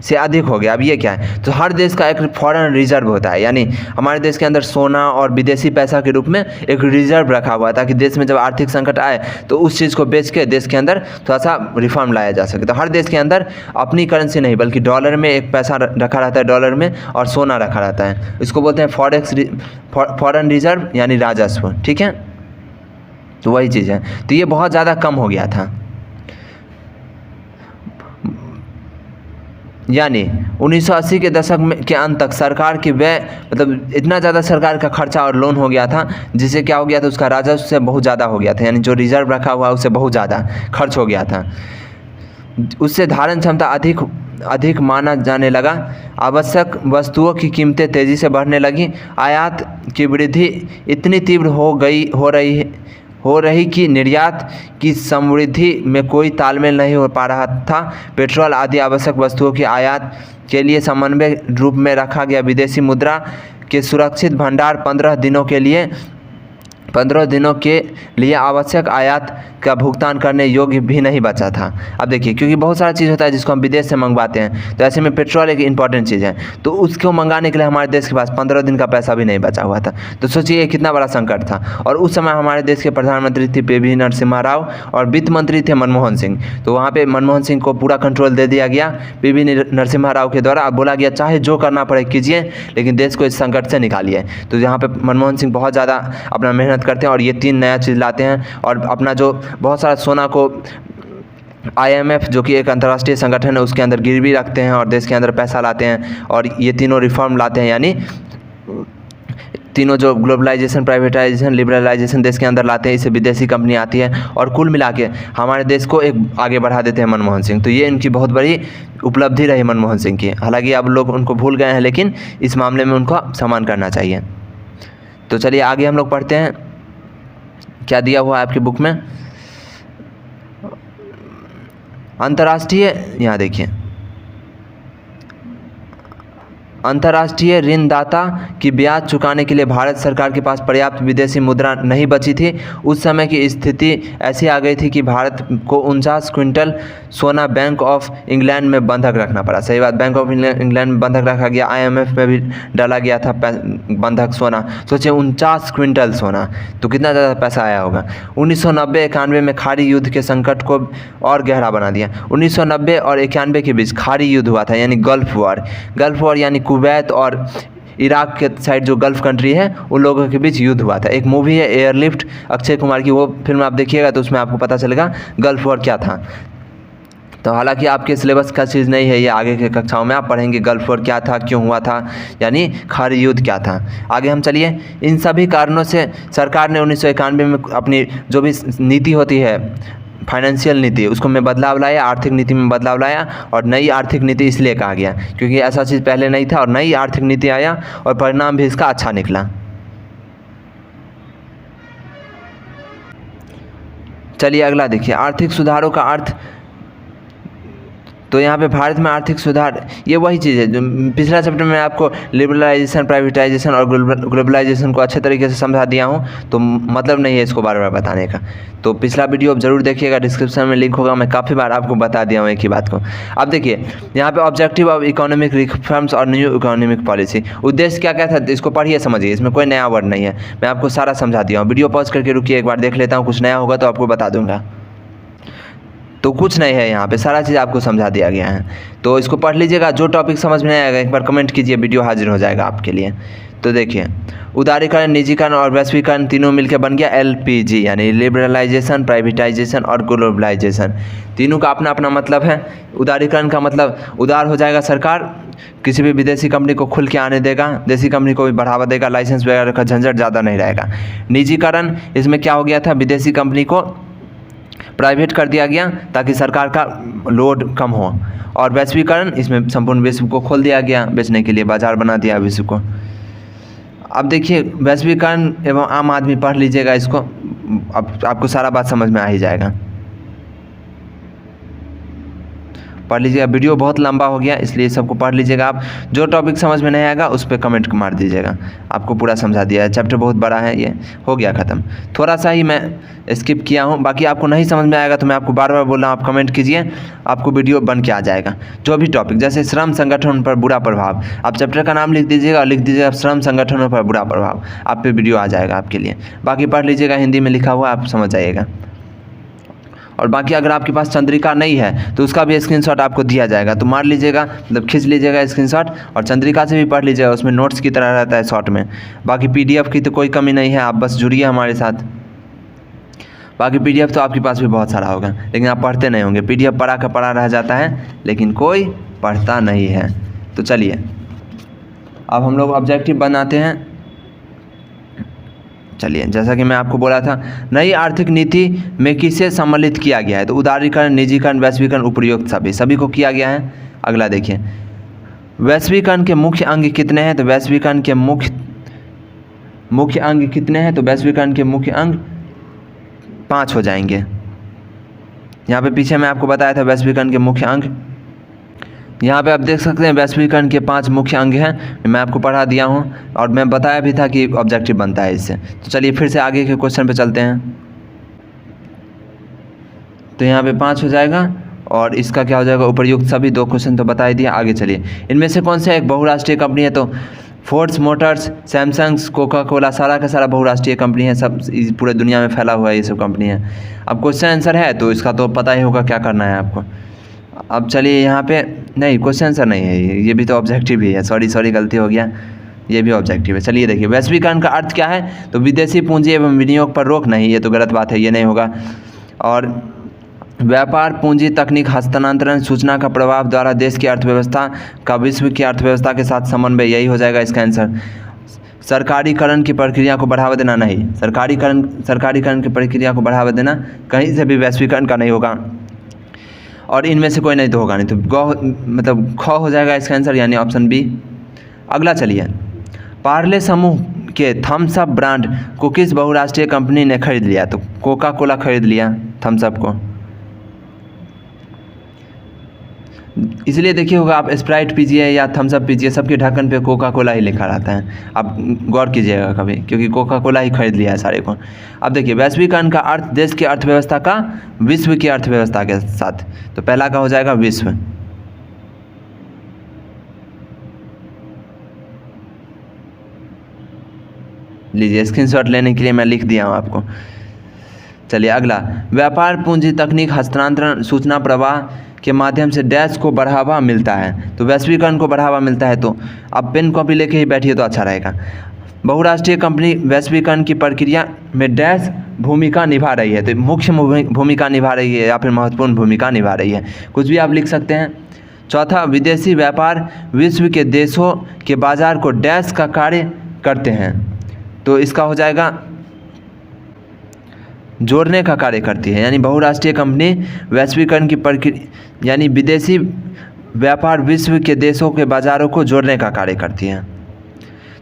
से अधिक हो गया। अब ये क्या है, तो हर देश का एक फॉरेन रिजर्व होता है, यानी हमारे देश के अंदर सोना और विदेशी पैसा के रूप में एक रिजर्व रखा हुआ है, ताकि देश में जब आर्थिक संकट आए तो उस चीज़ को बेच के देश के अंदर थोड़ा सा रिफॉर्म लाया जा सके। तो हर देश के अंदर अपनी करेंसी नहीं बल्कि डॉलर में एक पैसा रखा रहता है, डॉलर में, और सोना रखा रहता है। इसको बोलते हैं फॉरेन रिजर्व यानी राजस्व। ठीक है, तो वही चीज़ है। तो ये बहुत ज़्यादा कम हो गया था, यानी 1980 के दशक में के अंत तक सरकार की व्यय, मतलब इतना ज़्यादा सरकार का खर्चा और लोन हो गया था, जिससे क्या हो गया था, उसका राजस्व से बहुत ज़्यादा हो गया था, यानी जो रिजर्व रखा हुआ उससे बहुत ज़्यादा खर्च हो गया था। उससे धारण क्षमता अधिक माना जाने लगा। आवश्यक वस्तुओं की कीमतें तेज़ी से बढ़ने लगी। आयात की वृद्धि इतनी तीव्र हो रही कि निर्यात की समृद्धि में कोई तालमेल नहीं हो पा रहा था। पेट्रोल आदि आवश्यक वस्तुओं की आयात के लिए समन्वय रूप में रखा गया विदेशी मुद्रा के सुरक्षित भंडार 15 दिनों के लिए आवश्यक आयात का भुगतान करने योग्य भी नहीं बचा था। अब देखिए, क्योंकि बहुत सारा चीज़ होता है जिसको हम विदेश से मंगवाते हैं, तो ऐसे में पेट्रोल एक इंपॉर्टेंट चीज़ है, तो उसको मंगाने के लिए हमारे देश के पास 15 दिन का पैसा भी नहीं बचा हुआ था। तो सोचिए कितना बड़ा संकट था। और उस समय हमारे देश के प्रधानमंत्री थे पी.वी. नरसिम्हा राव और वित्त मंत्री थे मनमोहन सिंह। तो वहाँ पर मनमोहन सिंह को पूरा कंट्रोल दे दिया गया पी.वी. नरसिम्हा राव के द्वारा। अब बोला गया चाहे जो करना पड़े कीजिए, लेकिन देश को इस संकट से निकालिए। तो यहाँ पर मनमोहन सिंह बहुत ज़्यादा अपना मेहनत करते हैं और ये 3 नया चीज़ लाते हैं। और अपना जो बहुत सारा सोना को IMF जो कि एक अंतर्राष्ट्रीय संगठन है उसके अंदर गिरवी रखते हैं और देश के अंदर पैसा लाते हैं, और ये तीनों रिफॉर्म लाते हैं, यानी तीनों जो ग्लोबलाइजेशन, प्राइवेटाइजेशन, लिबरलाइजेशन देश के अंदर लाते हैं, इससे विदेशी कंपनी आती है और कुल मिला के हमारे देश को एक आगे बढ़ा देते हैं मनमोहन सिंह। तो ये इनकी बहुत बड़ी उपलब्धि रही मनमोहन सिंह की। हालांकि अब लोग उनको भूल गए हैं, लेकिन इस मामले में उनको सम्मान करना चाहिए। तो चलिए आगे हम लोग पढ़ते हैं क्या दिया हुआ है आपकी बुक में। अंतर्राष्ट्रीय, यहाँ देखिए, अंतर्राष्ट्रीय ऋणदाता की ब्याज चुकाने के लिए भारत सरकार के पास पर्याप्त विदेशी मुद्रा नहीं बची थी। उस समय की स्थिति ऐसी आ गई थी कि भारत को 49 क्विंटल सोना बैंक ऑफ इंग्लैंड में बंधक रखना पड़ा। सही बात, बैंक ऑफ इंग्लैंड में बंधक रखा गया, IMF में भी डाला गया था बंधक सोना। सोचिए 49 क्विंटल सोना, तो कितना ज़्यादा पैसा आया होगा। 1990-91 में खाड़ी युद्ध के संकट को और गहरा बना दिया। 1990 और 91 के बीच खाड़ी युद्ध हुआ था, यानी गल्फ वॉर यानी कुवैत और इराक के साइड जो गल्फ कंट्री है उन लोगों के बीच युद्ध हुआ था। एक मूवी है एयरलिफ्ट, अक्षय कुमार की, वो फिल्म आप देखिएगा तो उसमें आपको पता चलेगा गल्फ वॉर क्या था। तो हालांकि आपके सिलेबस का चीज़ नहीं है ये, आगे के कक्षाओं में आप पढ़ेंगे गल्फ वॉर क्या था, क्यों हुआ था, यानी खाड़ी युद्ध क्या था। आगे हम चलिए। इन सभी कारणों से सरकार ने 1991 में अपनी जो भी नीति होती है, फाइनेंशियल नीति, उसको में बदलाव लाया, आर्थिक नीति में बदलाव लाया। और नई आर्थिक नीति इसलिए कहा गया क्योंकि ऐसा चीज़ पहले नहीं था, और नई आर्थिक नीति आया और परिणाम भी इसका अच्छा निकला। चलिए अगला देखिए, आर्थिक सुधारों का अर्थ। तो यहाँ पे भारत में आर्थिक सुधार, ये वही चीज़ है जो पिछला चैप्टर में आपको लिबरलाइजेशन, प्राइवेटाइजेशन और ग्लोबलाइजेशन को अच्छे तरीके से समझा दिया हूँ, तो मतलब नहीं है इसको बार बार बताने का। तो पिछला वीडियो ज़रूर देखिएगा, डिस्क्रिप्शन में लिंक होगा, मैं काफ़ी बार आपको बता दिया हूँ एक ही बात को। अब देखिए यहाँ पे ऑब्जेक्टिव ऑफ इकोनॉमिक रिफॉर्म्स और न्यू इकोनॉमिक पॉलिसी, उद्देश्य क्या क्या था इसको पढ़िए समझिए, इसमें कोई नया वर्ड नहीं है, मैं आपको सारा समझा दिया हूँ। वीडियो पॉज करके रुकिए, एक बार देख लेता हूँ, कुछ नया होगा तो आपको बता दूँगा। तो कुछ नहीं है, यहाँ पे सारा चीज़ आपको समझा दिया गया है, तो इसको पढ़ लीजिएगा। जो टॉपिक समझ में नहीं आएगा एक बार कमेंट कीजिए, वीडियो हाजिर हो जाएगा आपके लिए। तो देखिए, उदारीकरण, निजीकरण और वैश्वीकरण तीनों मिलकर बन गया LPG, यानी लिबरलाइजेशन, प्राइवेटाइजेशन और ग्लोबलाइजेशन। तीनों का अपना अपना मतलब है। उदारीकरण का मतलब उदार हो जाएगा सरकार, किसी भी विदेशी कंपनी को खुल के आने देगा, देसी कंपनी को भी बढ़ावा देगा, लाइसेंस वगैरह का झंझट ज़्यादा नहीं रहेगा। निजीकरण, इसमें क्या हो गया था, विदेशी कंपनी को प्राइवेट कर दिया गया ताकि सरकार का लोड कम हो। और वैश्वीकरण, इसमें संपूर्ण विश्व को खोल दिया गया बेचने के लिए, बाजार बना दिया विश्व को। अब देखिए वैश्वीकरण एवं आम आदमी पढ़ लीजिएगा इसको, अब आपको सारा बात समझ में आ ही जाएगा। पढ़ लीजिएगा, वीडियो बहुत लंबा हो गया इसलिए सबको पढ़ लीजिएगा आप। जो टॉपिक समझ में नहीं आएगा उस पर कमेंट मार दीजिएगा, आपको पूरा समझा दिया है। चैप्टर बहुत बड़ा है, ये हो गया ख़त्म। थोड़ा सा ही मैं स्किप किया हूँ, बाकी आपको नहीं समझ में आएगा तो मैं आपको बार बार बोल रहा हूँ, आप कमेंट कीजिए, आपको वीडियो बन के आ जाएगा। जो भी टॉपिक, जैसे श्रम संगठन पर बुरा प्रभाव, आप चैप्टर का नाम लिख दीजिएगा और लिख दीजिएगा श्रम संगठनों पर बुरा प्रभाव, आप पे वीडियो आ जाएगा आपके लिए। बाकी पढ़ लीजिएगा, हिंदी में लिखा हुआ आप समझ जाइएगा। और बाकी अगर आपके पास चंद्रिका नहीं है तो उसका भी स्क्रीनशॉट आपको दिया जाएगा, तो मार लीजिएगा, मतलब खींच लीजिएगा स्क्रीनशॉट, और चंद्रिका से भी पढ़ लीजिएगा, उसमें नोट्स की तरह रहता है शॉर्ट में। बाकी PDF की तो कोई कमी नहीं है, आप बस जुड़िए हमारे साथ। बाकी PDF तो आपके पास भी बहुत सारा होगा, लेकिन आप पढ़ते नहीं होंगे। PDF पढ़ा का पढ़ा रह जाता है, लेकिन कोई पढ़ता नहीं है। तो चलिए अब हम लोग ऑब्जेक्टिव बनाते हैं। चलिए, जैसा कि मैं आपको बोला था, नई आर्थिक नीति में किसे सम्मिलित किया गया है, तो उदारीकरण, निजीकरण, वैश्वीकरण, उपयुक्त सभी को किया गया है। अगला देखिए, वैश्वीकरण के मुख्य अंग कितने हैं, तो वैश्वीकरण के मुख्य अंग कितने हैं, तो वैश्वीकरण के मुख्य अंग 5 हो जाएंगे। यहाँ पे पीछे मैं आपको बताया था वैश्वीकरण के मुख्य अंग, यहाँ पे आप देख सकते हैं वैश्वीकरण के 5 मुख्य अंग हैं, मैं आपको पढ़ा दिया हूँ और मैं बताया भी था कि ऑब्जेक्टिव बनता है इससे। तो चलिए फिर से आगे के क्वेश्चन पे चलते हैं। तो यहाँ पे 5 हो जाएगा और इसका क्या हो जाएगा, उपयुक्त सभी। 2 क्वेश्चन तो बता ही दिया। आगे चलिए, इनमें से कौन सा एक बहुराष्ट्रीय कंपनी है, तो Fords Motors, Samsung, Coca Cola, सारा का सारा बहुराष्ट्रीय कंपनी है, सब पूरे दुनिया में फैला हुआ है ये सब कंपनी है। अब क्वेश्चन आंसर है तो इसका तो पता ही होगा क्या करना है आपको। अब चलिए यहाँ पे नहीं, क्वेश्चन आंसर नहीं है ये भी तो ऑब्जेक्टिव ही है, सॉरी गलती हो गया, ये भी ऑब्जेक्टिव है। चलिए देखिए, वैश्वीकरण का अर्थ क्या है, तो विदेशी पूंजी एवं विनियोग पर रोक नहीं, ये तो गलत बात है, ये नहीं होगा। और व्यापार, पूंजी, तकनीक हस्तांतरण, सूचना का प्रभाव द्वारा देश की अर्थव्यवस्था का विश्व की अर्थव्यवस्था के साथ समन्वय, यही हो जाएगा इसका आंसर। सरकारीकरण की प्रक्रिया को बढ़ावा देना नहीं, सरकारीकरण की प्रक्रिया को बढ़ावा देना कहीं से भी वैश्वीकरण का नहीं होगा, और इनमें से कोई नहीं तो होगा नहीं, तो मतलब ख हो जाएगा इसका आंसर, यानी ऑप्शन बी। अगला चलिए, पार्ले समूह के थम्स अप ब्रांड को किस बहुराष्ट्रीय कंपनी ने खरीद लिया? तो कोका कोला खरीद लिया थम्स अप को। इसलिए देखिए होगा, आप स्प्राइट पीजिए या थम्स अप पीजिए, सबके ढक्कन पे कोका कोला ही लिखा रहता है, आप गौर कीजिएगा कभी, क्योंकि कोका कोला ही खरीद लिया है सारे को। अब देखिए, वैश्वीकरण का अर्थ देश की अर्थव्यवस्था का विश्व की अर्थव्यवस्था के साथ, तो पहला का हो जाएगा विश्व। लीजिए, स्क्रीनशॉट लेने के लिए मैं लिख दिया हूँ आपको। चलिए अगला, व्यापार पूंजी तकनीक हस्तांतरण सूचना प्रवाह के माध्यम से डैश को बढ़ावा मिलता है, तो वैश्वीकरण को बढ़ावा मिलता है। तो आप पेन कॉपी लेके ही बैठिए तो अच्छा रहेगा। बहुराष्ट्रीय कंपनी वैश्वीकरण की प्रक्रिया में डैश भूमिका निभा रही है, तो मुख्य भूमिका निभा रही है या फिर महत्वपूर्ण भूमिका निभा रही है, कुछ भी आप लिख सकते हैं। चौथा, विदेशी व्यापार विश्व के देशों के बाजार को डैश का कार्य करते हैं, तो इसका हो जाएगा जोड़ने का कार्य करती है, यानी बहुराष्ट्रीय कंपनी वैश्वीकरण की प्रक्रिया यानी विदेशी व्यापार विश्व के देशों के बाज़ारों को जोड़ने का कार्य करती है।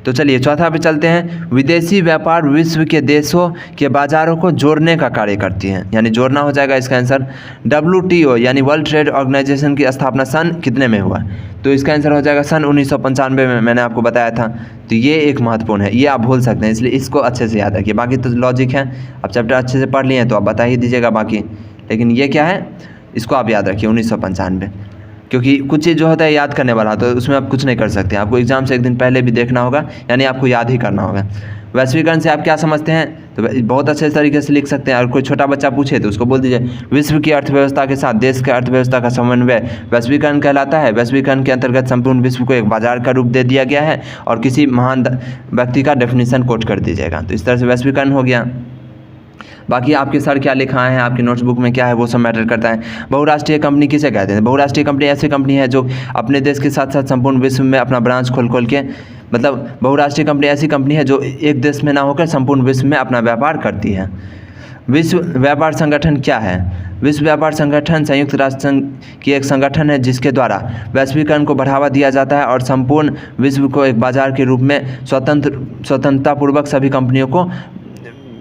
तो चलिए चौथा पे चलते हैं, विदेशी व्यापार विश्व के देशों के बाज़ारों को जोड़ने का कार्य करती है, यानी जोड़ना हो जाएगा इसका आंसर। WTO यानी वर्ल्ड ट्रेड ऑर्गेनाइजेशन की स्थापना सन कितने में हुआ? तो इसका आंसर हो जाएगा सन 1995 में, मैंने आपको बताया था। तो ये एक महत्वपूर्ण है, ये आप भूल सकते हैं, इसलिए इसको अच्छे से याद रखिए। बाकी तो लॉजिक है, आप चैप्टर अच्छे से पढ़ लिए हैं तो आप बता ही दीजिएगा बाकी, लेकिन ये क्या है इसको आप याद रखिए 1995, क्योंकि कुछ चीज़ जो होता है याद करने वाला, तो उसमें आप कुछ नहीं कर सकते, आपको एग्जाम से एक दिन पहले भी देखना होगा, यानी आपको याद ही करना होगा। वैश्वीकरण से आप क्या समझते हैं? तो बहुत अच्छे तरीके से लिख सकते हैं, और कोई छोटा बच्चा पूछे तो उसको बोल दीजिए, विश्व की अर्थव्यवस्था के साथ देश की अर्थव्यवस्था का समन्वय वैश्वीकरण कहलाता है। वैश्वीकरण के अंतर्गत संपूर्ण विश्व को एक बाजार का रूप दे दिया गया है, और किसी महान व्यक्ति का डेफिनेशन कोट कर दीजिएगा, तो इस तरह से वैश्वीकरण हो गया। बाकी आपके सर क्या लिखाए हैं, आपकी नोटबुक में क्या है, वो सब मैटर करता है। बहुराष्ट्रीय कंपनी किसे कहते हैं? बहुराष्ट्रीय कंपनी ऐसी कंपनी है जो अपने देश के साथ साथ संपूर्ण विश्व में अपना ब्रांच खोल के, मतलब बहुराष्ट्रीय कंपनी ऐसी कंपनी है जो एक देश में ना होकर संपूर्ण विश्व में अपना व्यापार करती है। विश्व व्यापार संगठन क्या है? विश्व व्यापार संगठन संयुक्त राष्ट्र संघ की एक संगठन है जिसके द्वारा वैश्वीकरण को बढ़ावा दिया जाता है और संपूर्ण विश्व को एक बाजार के रूप में स्वतंत्रतापूर्वक सभी कंपनियों को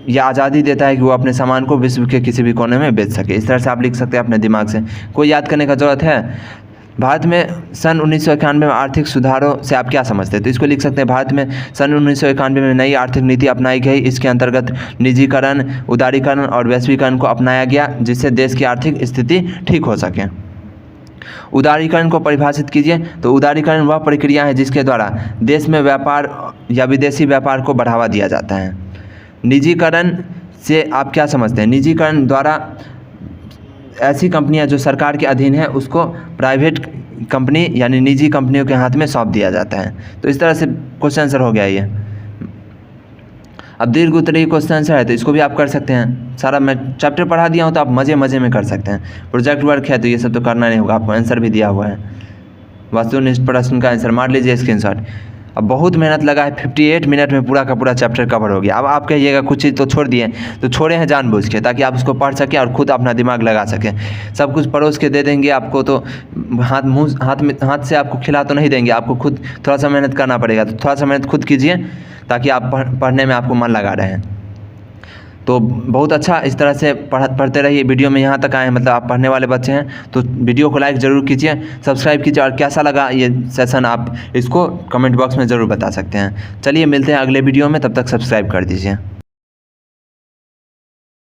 यह आज़ादी देता है कि वो अपने सामान को विश्व के किसी भी कोने में बेच सके। इस तरह से आप लिख सकते हैं अपने दिमाग से, कोई याद करने का ज़रूरत है। भारत में सन 1991 में आर्थिक सुधारों से आप क्या समझते हैं? तो इसको लिख सकते हैं, भारत में सन 1991 में नई आर्थिक नीति अपनाई गई। इसके अंतर्गत निजीकरण, उदारीकरण और वैश्वीकरण को अपनाया गया, जिससे देश की आर्थिक स्थिति ठीक हो सके। उदारीकरण को परिभाषित कीजिए। तो उदारीकरण वह प्रक्रिया है जिसके द्वारा देश में व्यापार या विदेशी व्यापार को बढ़ावा दिया जाता है। निजीकरण से आप क्या समझते हैं? निजीकरण द्वारा ऐसी कंपनियां जो सरकार के अधीन है उसको प्राइवेट कंपनी यानी निजी कंपनियों के हाथ में सौंप दिया जाता है। तो इस तरह से क्वेश्चन आंसर हो गया ये। अब दीर्घ उत्तरीय क्वेश्चन आंसर है, तो इसको भी आप कर सकते हैं। सारा मैं चैप्टर पढ़ा दिया हूँ तो आप मज़े मज़े में कर सकते हैं। प्रोजेक्ट वर्क है तो ये सब तो करना नहीं होगा, आपको आंसर भी दिया हुआ है। वस्तुनिष्ठ प्रश्न का आंसर मार लीजिए स्क्रीनशॉट। अब बहुत मेहनत लगा है, 58 मिनट में पूरा का पूरा चैप्टर कवर हो गया। अब आप कहिएगा कुछ चीज़ तो छोड़ दिए, तो छोड़े हैं जानबूझ के, ताकि आप उसको पढ़ सकें और खुद अपना दिमाग लगा सकें। सब कुछ परोस के दे देंगे आपको तो हाथ से आपको खिला तो नहीं देंगे, आपको खुद थोड़ा सा मेहनत करना पड़ेगा। तो थोड़ा सा मेहनत खुद कीजिए ताकि आप पढ़ने में आपको मन लगा रहे हैं। तो बहुत अच्छा, इस तरह से पढ़ते रहिए। वीडियो में यहाँ तक आए हैं, मतलब आप पढ़ने वाले बच्चे हैं, तो वीडियो को लाइक ज़रूर कीजिए, सब्सक्राइब कीजिए, और कैसा लगा ये सेशन आप इसको कमेंट बॉक्स में ज़रूर बता सकते हैं। चलिए मिलते हैं अगले वीडियो में, तब तक सब्सक्राइब कर दीजिए।